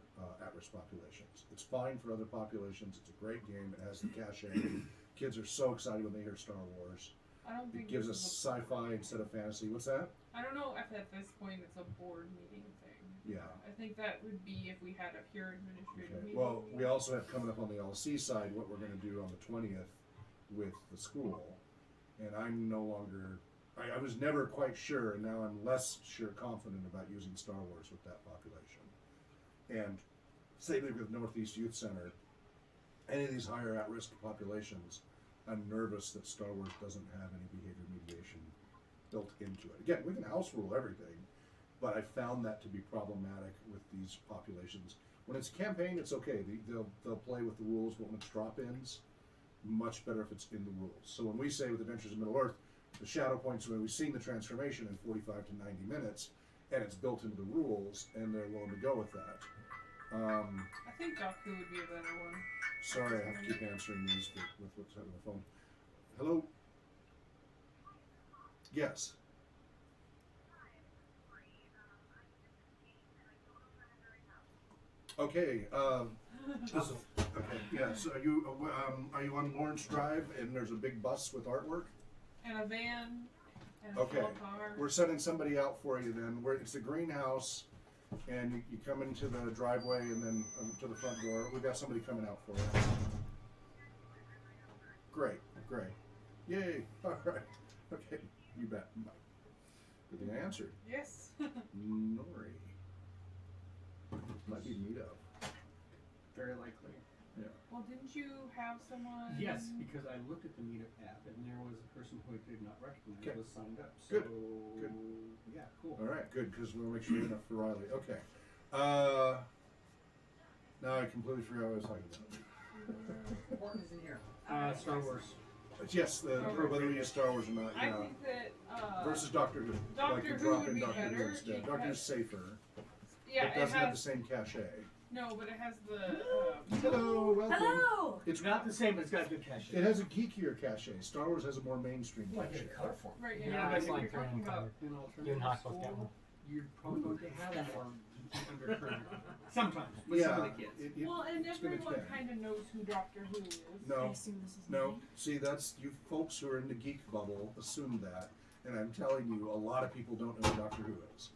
at-risk populations. It's fine for other populations. It's a great game. It has the cachet. Kids are so excited when they hear Star Wars. I don't think It gives this us is a- sci-fi instead of fantasy. What's that? I don't know if at this point it's a board meeting thing. Yeah. I think that would be if we had a pure administrative Okay. meeting. Well, we also have coming up on the LC side what we're going to do on the 20th with the school, and I'm no longer. I was never quite sure, and now I'm less confident about using Star Wars with that population. And same thing with Northeast Youth Center. Any of these higher at-risk populations, I'm nervous that Star Wars doesn't have any behavior mediation built into it. Again, we can house rule everything, but I found that to be problematic with these populations. When it's a campaign, it's okay. They'll play with the rules, but when it's drop-ins, much better if it's in the rules. So when we say with Adventures in Middle Earth, the shadow points, when we've seen the transformation in 45 to 90 minutes, and it's built into the rules, and they're willing to go with that. I think Doc Who would be a better one. Sorry, I have to keep answering these with what's on the phone. Hello? Yes. Okay. Okay. Yeah. So are you on Lawrence Drive, and there's a big bus with artwork? And a van. And a Okay. small car. We're sending somebody out for you then. It's the greenhouse, and you come into the driveway and then to the front door. We've got somebody coming out for you. Great. Yay. All right. Okay. You bet. Good thing I answered. Yes. Nori. Might be meetup. Very likely. Yeah. Well, didn't you have someone? Yes, because I looked at the Meetup app and there was a person who I did not recognize Okay. was signed up. So, Good. yeah, cool. All right. Good, because we'll make sure you're enough for Riley. Okay. Now I completely forgot what I was talking about. What is in here? Star Wars. Yes, whether we use Star Wars or not. I Yeah. think that Versus Doctor Who. Doctor Like you Who drop would in be Doctor Who better instead. because- Doctor Who's safer. yeah, It doesn't has have the same cachet. no, but it has the Hello, welcome. Hello! It's It's not the same, but it's got good cachet. It has a geekier cachet. Star Wars has a more mainstream Like cachet. a color form. right. Yeah, Yeah, that's if like you're talking about In You and alternative Hawk both got one. school, you're probably going to have more undercurrent. Sometimes, with some Yeah. of the kids. well, and it's gonna everyone expand. kind of knows who Doctor Who is. I No, assume this is no. me. See, that's you folks who are in the geek bubble assume that, and I'm telling you, a lot of people don't know who Doctor Who is.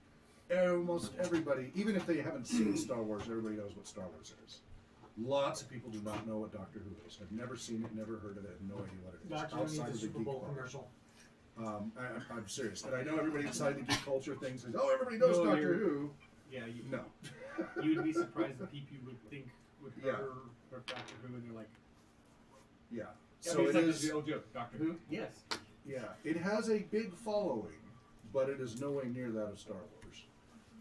Almost everybody, even if they haven't seen Star Wars, everybody knows what Star Wars is. Lots of people do not know what Doctor Who is. Have never seen it, never heard of it, have no idea what it is. Doctor Who needs outside a of the Super geek Bowl bubble. commercial. I'm serious, and I know everybody inside the geek culture thinks, "Oh, everybody knows No, Doctor you're- Who." Yeah, No. you'd be surprised the people would think would Yeah. hear of Doctor Who and they're like, Yeah. so So it it's like is. the old joke. Doctor Who? Yes. Yeah, it has a big following, but it is nowhere near that of Star Wars.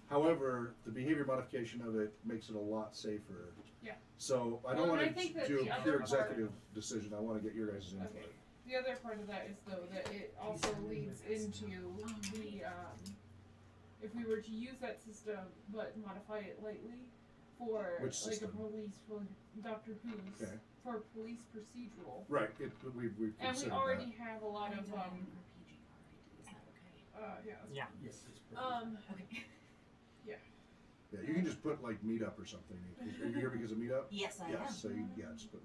However, the behavior modification of it makes it a lot safer. Yeah. So I Well, don't and I want think to that do the a other pure part- executive decision. I want to get your guys' input. Okay. The other part of that is though that it also leads into the if we were to use that system but modify it lightly for Which like system? a police for Doctor Who's Okay. for police procedural. Right. We've And we considered already that. have a lot I of did an RPG already. Is that okay? yeah. Yeah. Yes, it's perfect. Okay. Yeah, you can just put like Meetup or something. Are you here because of Meetup? Yes, I Yes. am. So just put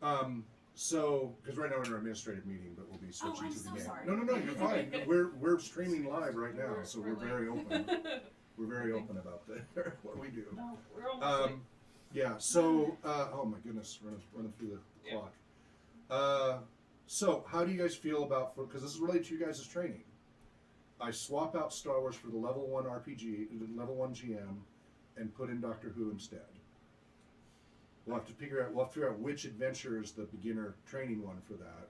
Meetup. So because right now we're in our administrative meeting, but we'll be switching I'm to the so game. sorry. No, you're fine. We're streaming live right now, so we're very open. We're very open about that. What we do. No, we're almost late. Yeah. So, oh my goodness, running through the Yeah. clock. So how do you guys feel about because this is related to you guys' training? I swap out Star Wars for the level 1 RPG, level 1 GM, and put in Doctor Who instead. We'll have to figure out which adventure is the beginner training one for that.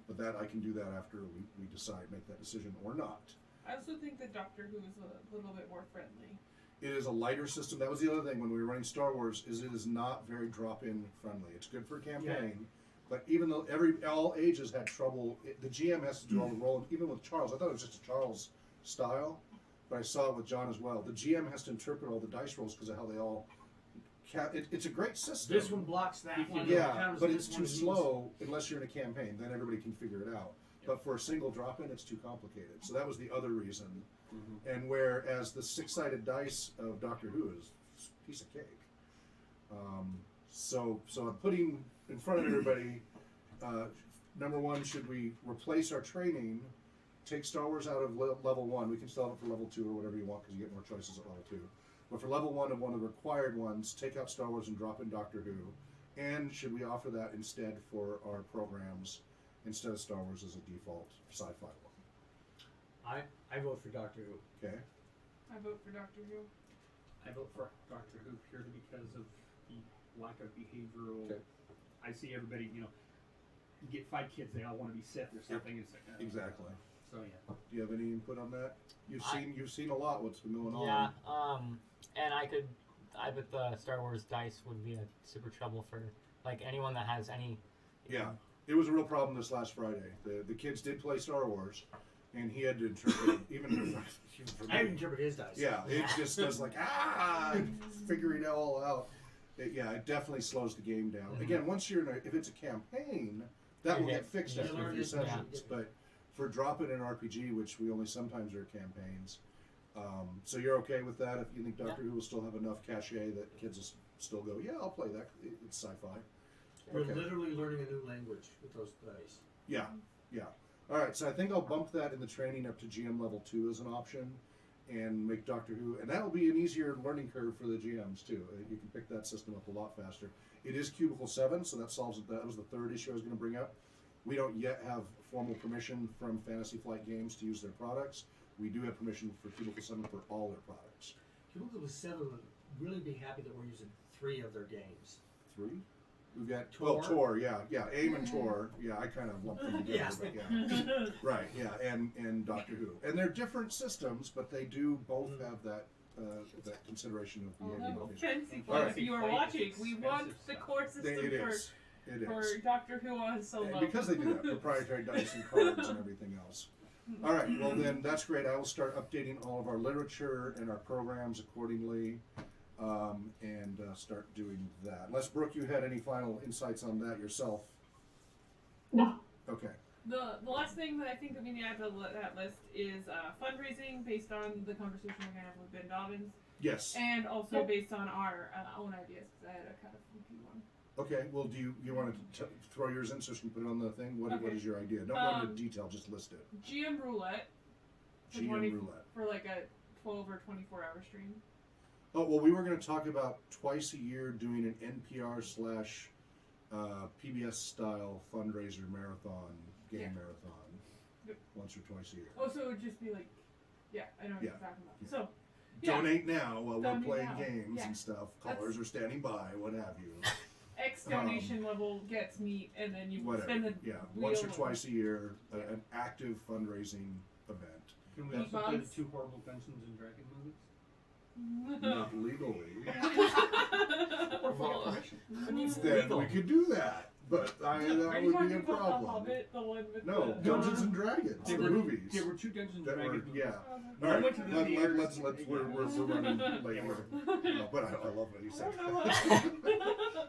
But that I can do that after we decide, make that decision or not. I also think that Doctor Who is a little bit more friendly. It is a lighter system. That was the other thing when we were running Star Wars. Is it is not very drop-in friendly. It's good for a campaign, but even though all ages had trouble, the GM has to do all the rolling. Even with Charles, I thought it was just a Charles style, but I saw it with John as well. The GM has to interpret all the dice rolls because of how they all. It's a great system. This one blocks that one. Yeah, Counters but this it's one too and slow unless you're in a campaign. Then everybody can figure it out. But for a single drop-in, it's too complicated. So that was the other reason. And whereas the 6-sided dice of Doctor Who is a piece of cake. So I'm putting in front of everybody, number one, should we replace our training, take Star Wars out of level 1, we can still have it for level 2 or whatever you want because you get more choices at level 2. But for level 1 and one of the required ones, take out Star Wars and drop in Doctor Who. And should we offer that instead for our programs, instead of Star Wars as a default sci-fi one? I vote for Doctor Who. Okay? I vote for Doctor Who. I vote for Doctor Who purely because of the lack of behavioral. Okay. I see everybody, you get 5 kids, they all want to be Sith or something. It's like, Exactly. So yeah. Do you have any input on that? You've seen a lot what's been going on. Yeah, and I bet the Star Wars dice would be a super trouble for like anyone that has any Yeah, it was a real problem this last Friday. The kids did play Star Wars, and he had to interpret even for I me. interpret his dice. Yeah, it just does like figuring it all out. It definitely slows the game down. Mhm. Again, once you're in if it's a campaign, that will get fixed you after a learn few it, yeah. sessions. But for drop it in RPG, which we only sometimes are campaigns, so you're okay with that? If you think Doctor Who will still have enough cachet that kids will still go, yeah, I'll play that. It's sci-fi. You're Okay. literally learning a new language with those dice. Yeah. All right, so I think I'll bump that in the training up to GM level 2 as an option, and make Doctor Who, and that'll be an easier learning curve for the GMs too. You can pick that system up a lot faster. It is Cubicle 7, so that solves it. That was the third issue I was going to bring up. We don't yet have formal permission from Fantasy Flight Games to use their products. We do have permission for Cubicle 7 for all their products. Cubicle 7 would really be happy that we're using 3 of their games. 3? We've got Tor. Tor, yeah, AIM and Tor, yeah. I kind of lumped them together, Yeah. but yeah, right, yeah, and Doctor Who, and they're different systems, but they do both have that that consideration of the Although alien. Fancy All Flight, right. if you are Fancy watching, Flight's we want expensive the stuff. core system It is. for Doctor Who on Solo. And because they do that, proprietary dice and cards and everything else. All right, well then that's great. I will start updating all of our literature and our programs accordingly, and start doing that. Unless Brooke, you had any final insights on that yourself? No. Okay. The last thing that I think that we need to add to that list is fundraising based on the conversation we're going to have with Ben Dobbins, Yes. and also Yep. based on our own ideas, because I had a kind of funky one. Okay. Well, do you want to throw yours in so she can put it on the thing? What Okay. is your idea? Don't go into detail. Just list it. GM roulette for GM roulette. for like a 12 or 24-hour stream. Oh well, we were going to talk about twice a year doing an NPR / PBS style fundraiser marathon, game marathon, Yep. once or twice a year. Oh, so it would just be like, I know what Yeah. you're talking about. Yeah. So, yeah, Donate now while we're Donate playing now. games Yeah. and stuff. That's- Callers are standing by, what have you. X donation level gets meat, and then you Whatever. spend the Yeah, wheel once or and- twice a year, an active fundraising event. Can we also play the Bugs. 2 horrible Dungeons and Dragons movies? Not legally. Well, I mean, Then legal. we could do that, but that Are you would talking be a about The problem. Hobbit, the one with No, the... Dungeons and Dragons, There the were- movies. There were 2 Dungeons and That were, Dragons movies. yeah. Oh, All right, went to the theaters. let's we're running late here. No, but I love what you I said. don't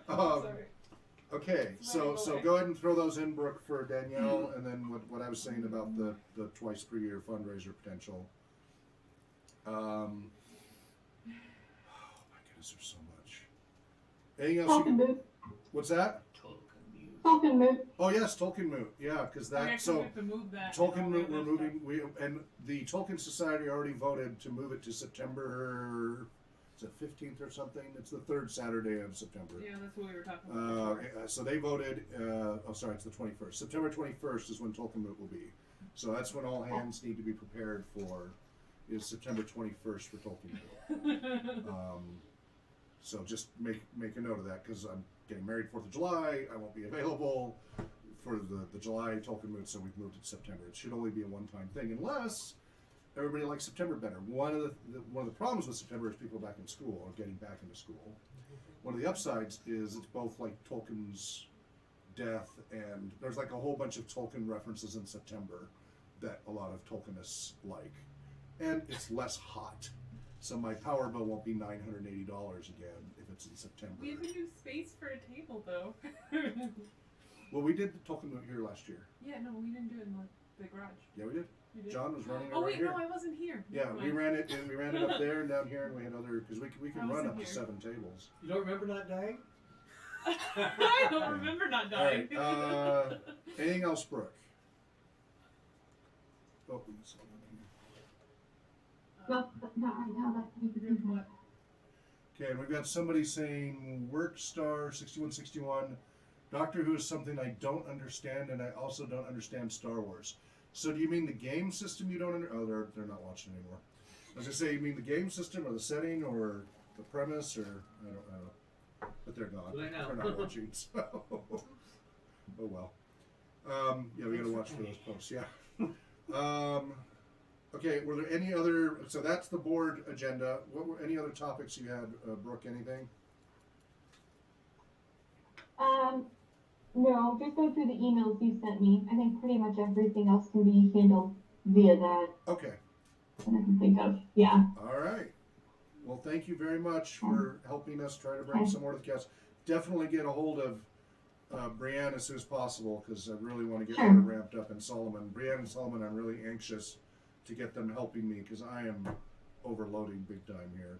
know. Sorry. Okay, so Right. go ahead and throw those in, Brooke, for Danielle, and then what I was saying about the twice per year fundraiser potential. Oh my goodness, there's so much. Anything else? Tolkien Moot. What's that? Tolkien Moot. Oh yes, Tolkien Moot. Yeah, because We that actually have to move that. Tolkien and all Moot the we're other moving. And the Tolkien Society already voted to move it to September. Is it 15th or something? It's the third Saturday of September. stuff. Yeah, that's what we were talking about. before. So they voted. Sorry, it's the 21st. September 21st is when Tolkien Moot will be. So that's when all hands need to be prepared for. Is September 21st for Tolkien Moot. So just make a note of that, because I'm getting married 4th of July. I won't be available for the July Tolkien Moot, so we've moved it to September. It should only be a one-time thing, unless everybody likes September better. One of the problems with September is people are back in school or getting back into school. One of the upsides is it's both like Tolkien's death, and there's like a whole bunch of Tolkien references in September that a lot of Tolkienists like, and it's less hot. So my power bill won't be $980 again if it's in September. We have a new space for a table, though. Well, we did the Tolkien Moot here last year. Yeah, no, we didn't do it in the garage. Yeah, we did. We did. John was running it Oh right wait, here. no, I wasn't here. Yeah, Never we mind. ran it, and we ran it up there and down here, and we had other, because we I can run wasn't up to here. 7 tables. You don't remember not dying? I don't remember not dying. All right. Anything else, Brooke? Oh, we saw one Not right now. That could be the What? here. Okay, and we've got somebody saying Workstar 6161. Doctor Who is something I don't understand, and I also don't understand Star Wars. So do you mean the game system you don't understand? Oh, they're not watching anymore. I was gonna say, you mean the game system or the setting or the premise, or I don't know. But they're gone. Well, I know. They're not watching. So oh well. Yeah, we gotta watch for those posts. Yeah. Okay. Were there any other? So that's the board agenda. What were any other topics you had, Brooke? Anything? No, just go through the emails you sent me. I think pretty much everything else can be handled via that Okay. that I can think of. Yeah. All right. Well, thank you very much for helping us try to bring some more to the cast. Definitely get a hold of Brianne as soon as possible because I really want to get her ramped up. And Solomon, Brianne and Solomon, I'm really anxious to get them helping me because I am overloading big time here.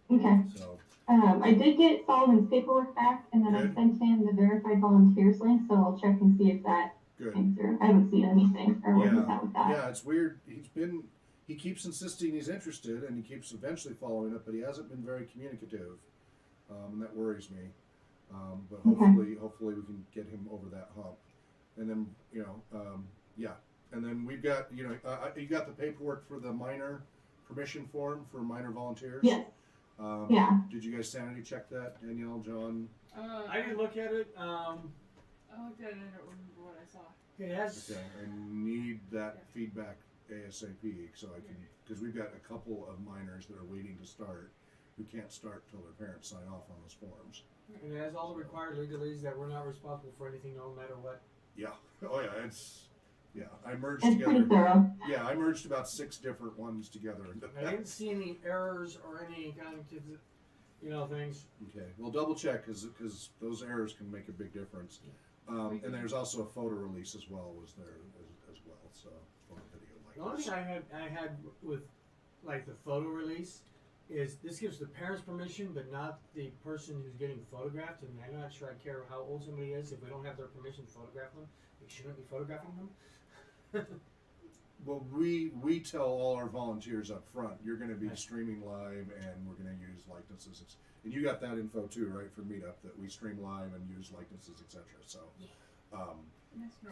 Okay. So I did get Solomon's paperwork back, and then Good. I sent him the verified volunteers link, so I'll check and see if that good. came through. I haven't seen anything, or where he's at with that. Yeah, it's weird. He keeps insisting he's interested, and he keeps eventually following it, but he hasn't been very communicative, and that worries me. But hopefully we can get him over that hump. And then and then we've got you got the paperwork for the minor permission form for minor volunteers. Yes. Did you guys sanity check that, Danielle, John? I didn't look at it. I looked at it. I don't remember what I saw. It has. Okay, I need that feedback ASAP so I can, because we've got a couple of minors that are waiting to start who can't start till their parents sign off on those forms. And it has all the required legalese that we're not responsible for anything, no matter what. Yeah. Oh yeah. I merged It's together. pretty thorough. Yeah, I merged about 6 different ones together. I didn't see any errors or any kind of, things. Okay. Well, double check because those errors can make a big difference. And there's also a photo release as well. Was there as well? So photo video. The only thing I had with like the photo release is this gives the parents permission, but not the person who's getting photographed. And I'm not sure I care how old somebody is. If we don't have their permission to photograph them, we shouldn't be photographing them. Well, we tell all our volunteers up front, you're going to be streaming live, and we're going to use likenesses. And you got that info too, right, for Meetup, that we stream live and use likenesses, etc. So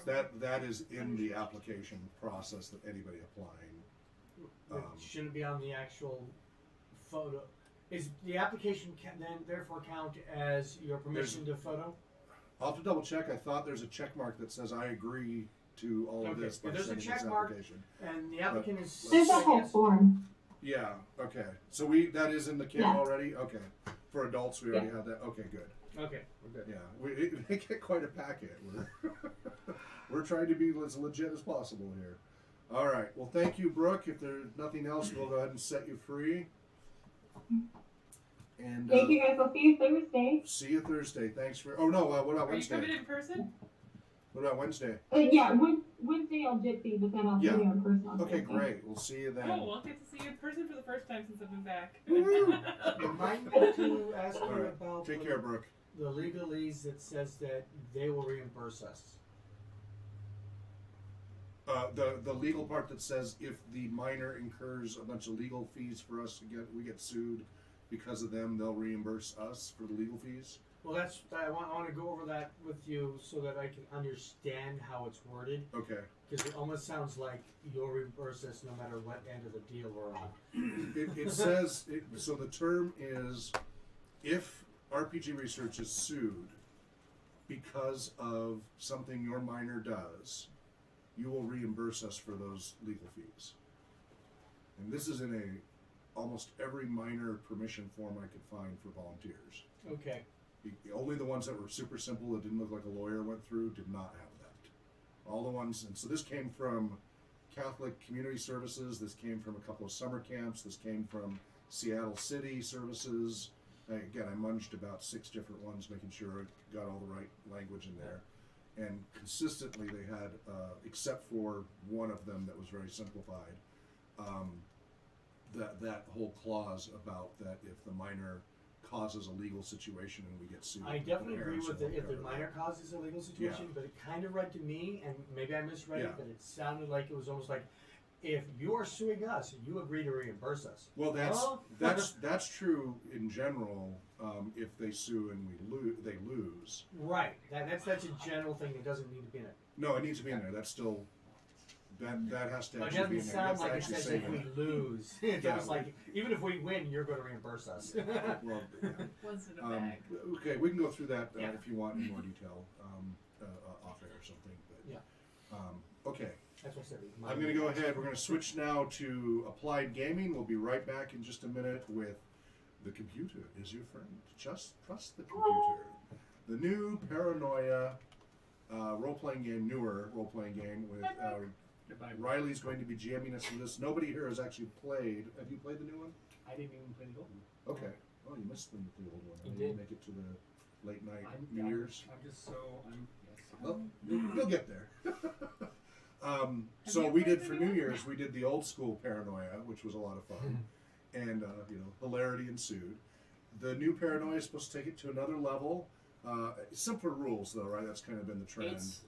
that is in the application process that anybody applying. It shouldn't be on the actual photo. Is the application then therefore count as your permission to photo? I'll have to double check. I thought there's a check mark that says I agree to all of this by There's a sending check this mark, application. and the applicant is. There's a whole form. Yeah. Okay. So that is in the kit already. Okay. For adults, we already have that. Okay. Good. Okay. We're good. Yeah. We get quite a packet. We're trying to be as legit as possible here. All right. Well, thank you, Brooke. If there's nothing else, we'll go ahead and set you free. And Thank you guys. I'll see you Thursday. See you Thursday. Thanks for. Oh no. What about Wednesday? Are you coming in person? What about Wednesday? Yeah, Wednesday I'll jitsi, but then I'll see you in person on Okay, Thursday. great. We'll see you then. Oh, we'll get to see you in person for the first time since I've been back. Remind me to ask you right. about Take care, Brooke. the legalese that says that they will reimburse us. The legal part that says if the minor incurs a bunch of legal fees for us we get sued because of them, they'll reimburse us for the legal fees. Well, I want to go over that with you so that I can understand how it's worded. Okay. Because it almost sounds like you'll reimburse us no matter what end of the deal we're on. It says, so the term is, if RPG Research is sued because of something your minor does, you will reimburse us for those legal fees. And this is in almost every minor permission form I could find for volunteers. Okay. Only the ones that were super simple that didn't look like a lawyer went through did not have that. All the ones, and so this came from Catholic Community Services, this came from a couple of summer camps, this came from Seattle City Services. Again, I munged about 6 different ones, making sure I got all the right language in there. And consistently they had, except for one of them that was very simplified, that whole clause about that if the minor causes a legal situation and we get sued. I definitely agree with it if the minor causes a legal situation, but it kind of read to me, and maybe I misread it, but it sounded like it was almost like, if you are suing us, you agree to reimburse us. Well, that's true in general. If they sue and they lose. Right. That's a general thing that doesn't need to be in it. No, it needs to be in there. That's still that has to It actually be in doesn't there. sound like it says if we lose. It's almost like even if we win, you're going to reimburse us. Well, Once in a bag. okay, we can go through that if you want in more detail off air or something. But okay. That's what I said. I'm going to go ahead. We're going to switch now to applied gaming. We'll be right back in just a minute with the computer is your friend. Just trust the computer. the new Paranoia role-playing game, newer role-playing game with Goodbye. Riley's going to be GMing us for this. Nobody here has actually played. Have you played the new one? I didn't even play the old one. Okay. Oh, you missed the old one. You I did. didn't make it to the late night New Year's. I'm just so yes. Well, you'll get there. So you we played did the for new New one? Year's. We did the old school Paranoia, which was a lot of fun, and hilarity ensued. The new Paranoia is supposed to take it to another level. Simpler rules, though, right? That's kind of been the trend. It's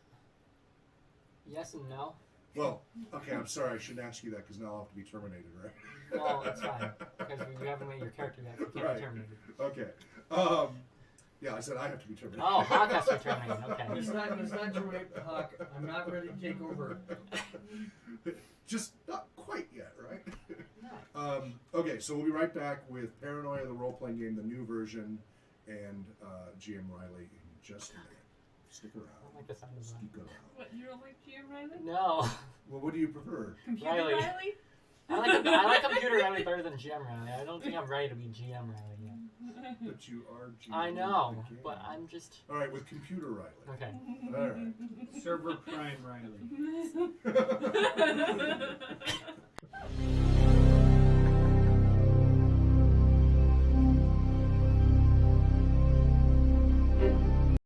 yes and no. Well, okay, I'm sorry. I shouldn't ask you that because now I'll have to be terminated, right? Well, it's fine because you haven't made your character yet, so you can't Right. be terminated. Okay. Yeah, I said I have to be terminated. Oh, Hawk has to be terminated. Okay. Let's not terminate the Hawk. I'm not ready to take over. Just not quite yet, right? Okay, so we'll be right back with Paranoia, the role-playing game, the new version, and GM Riley in just a minute. Stick I around. don't like the sound of that. Stick around. What, you don't like GM Riley? No. Well, what do you prefer? Computer Riley. Riley? I like computer Riley better than GM Riley. I don't think I'm ready to be GM Riley yet. But you are GM. I know, the game. but I'm just All right, with Computer Riley. okay. All right. Server Prime Riley.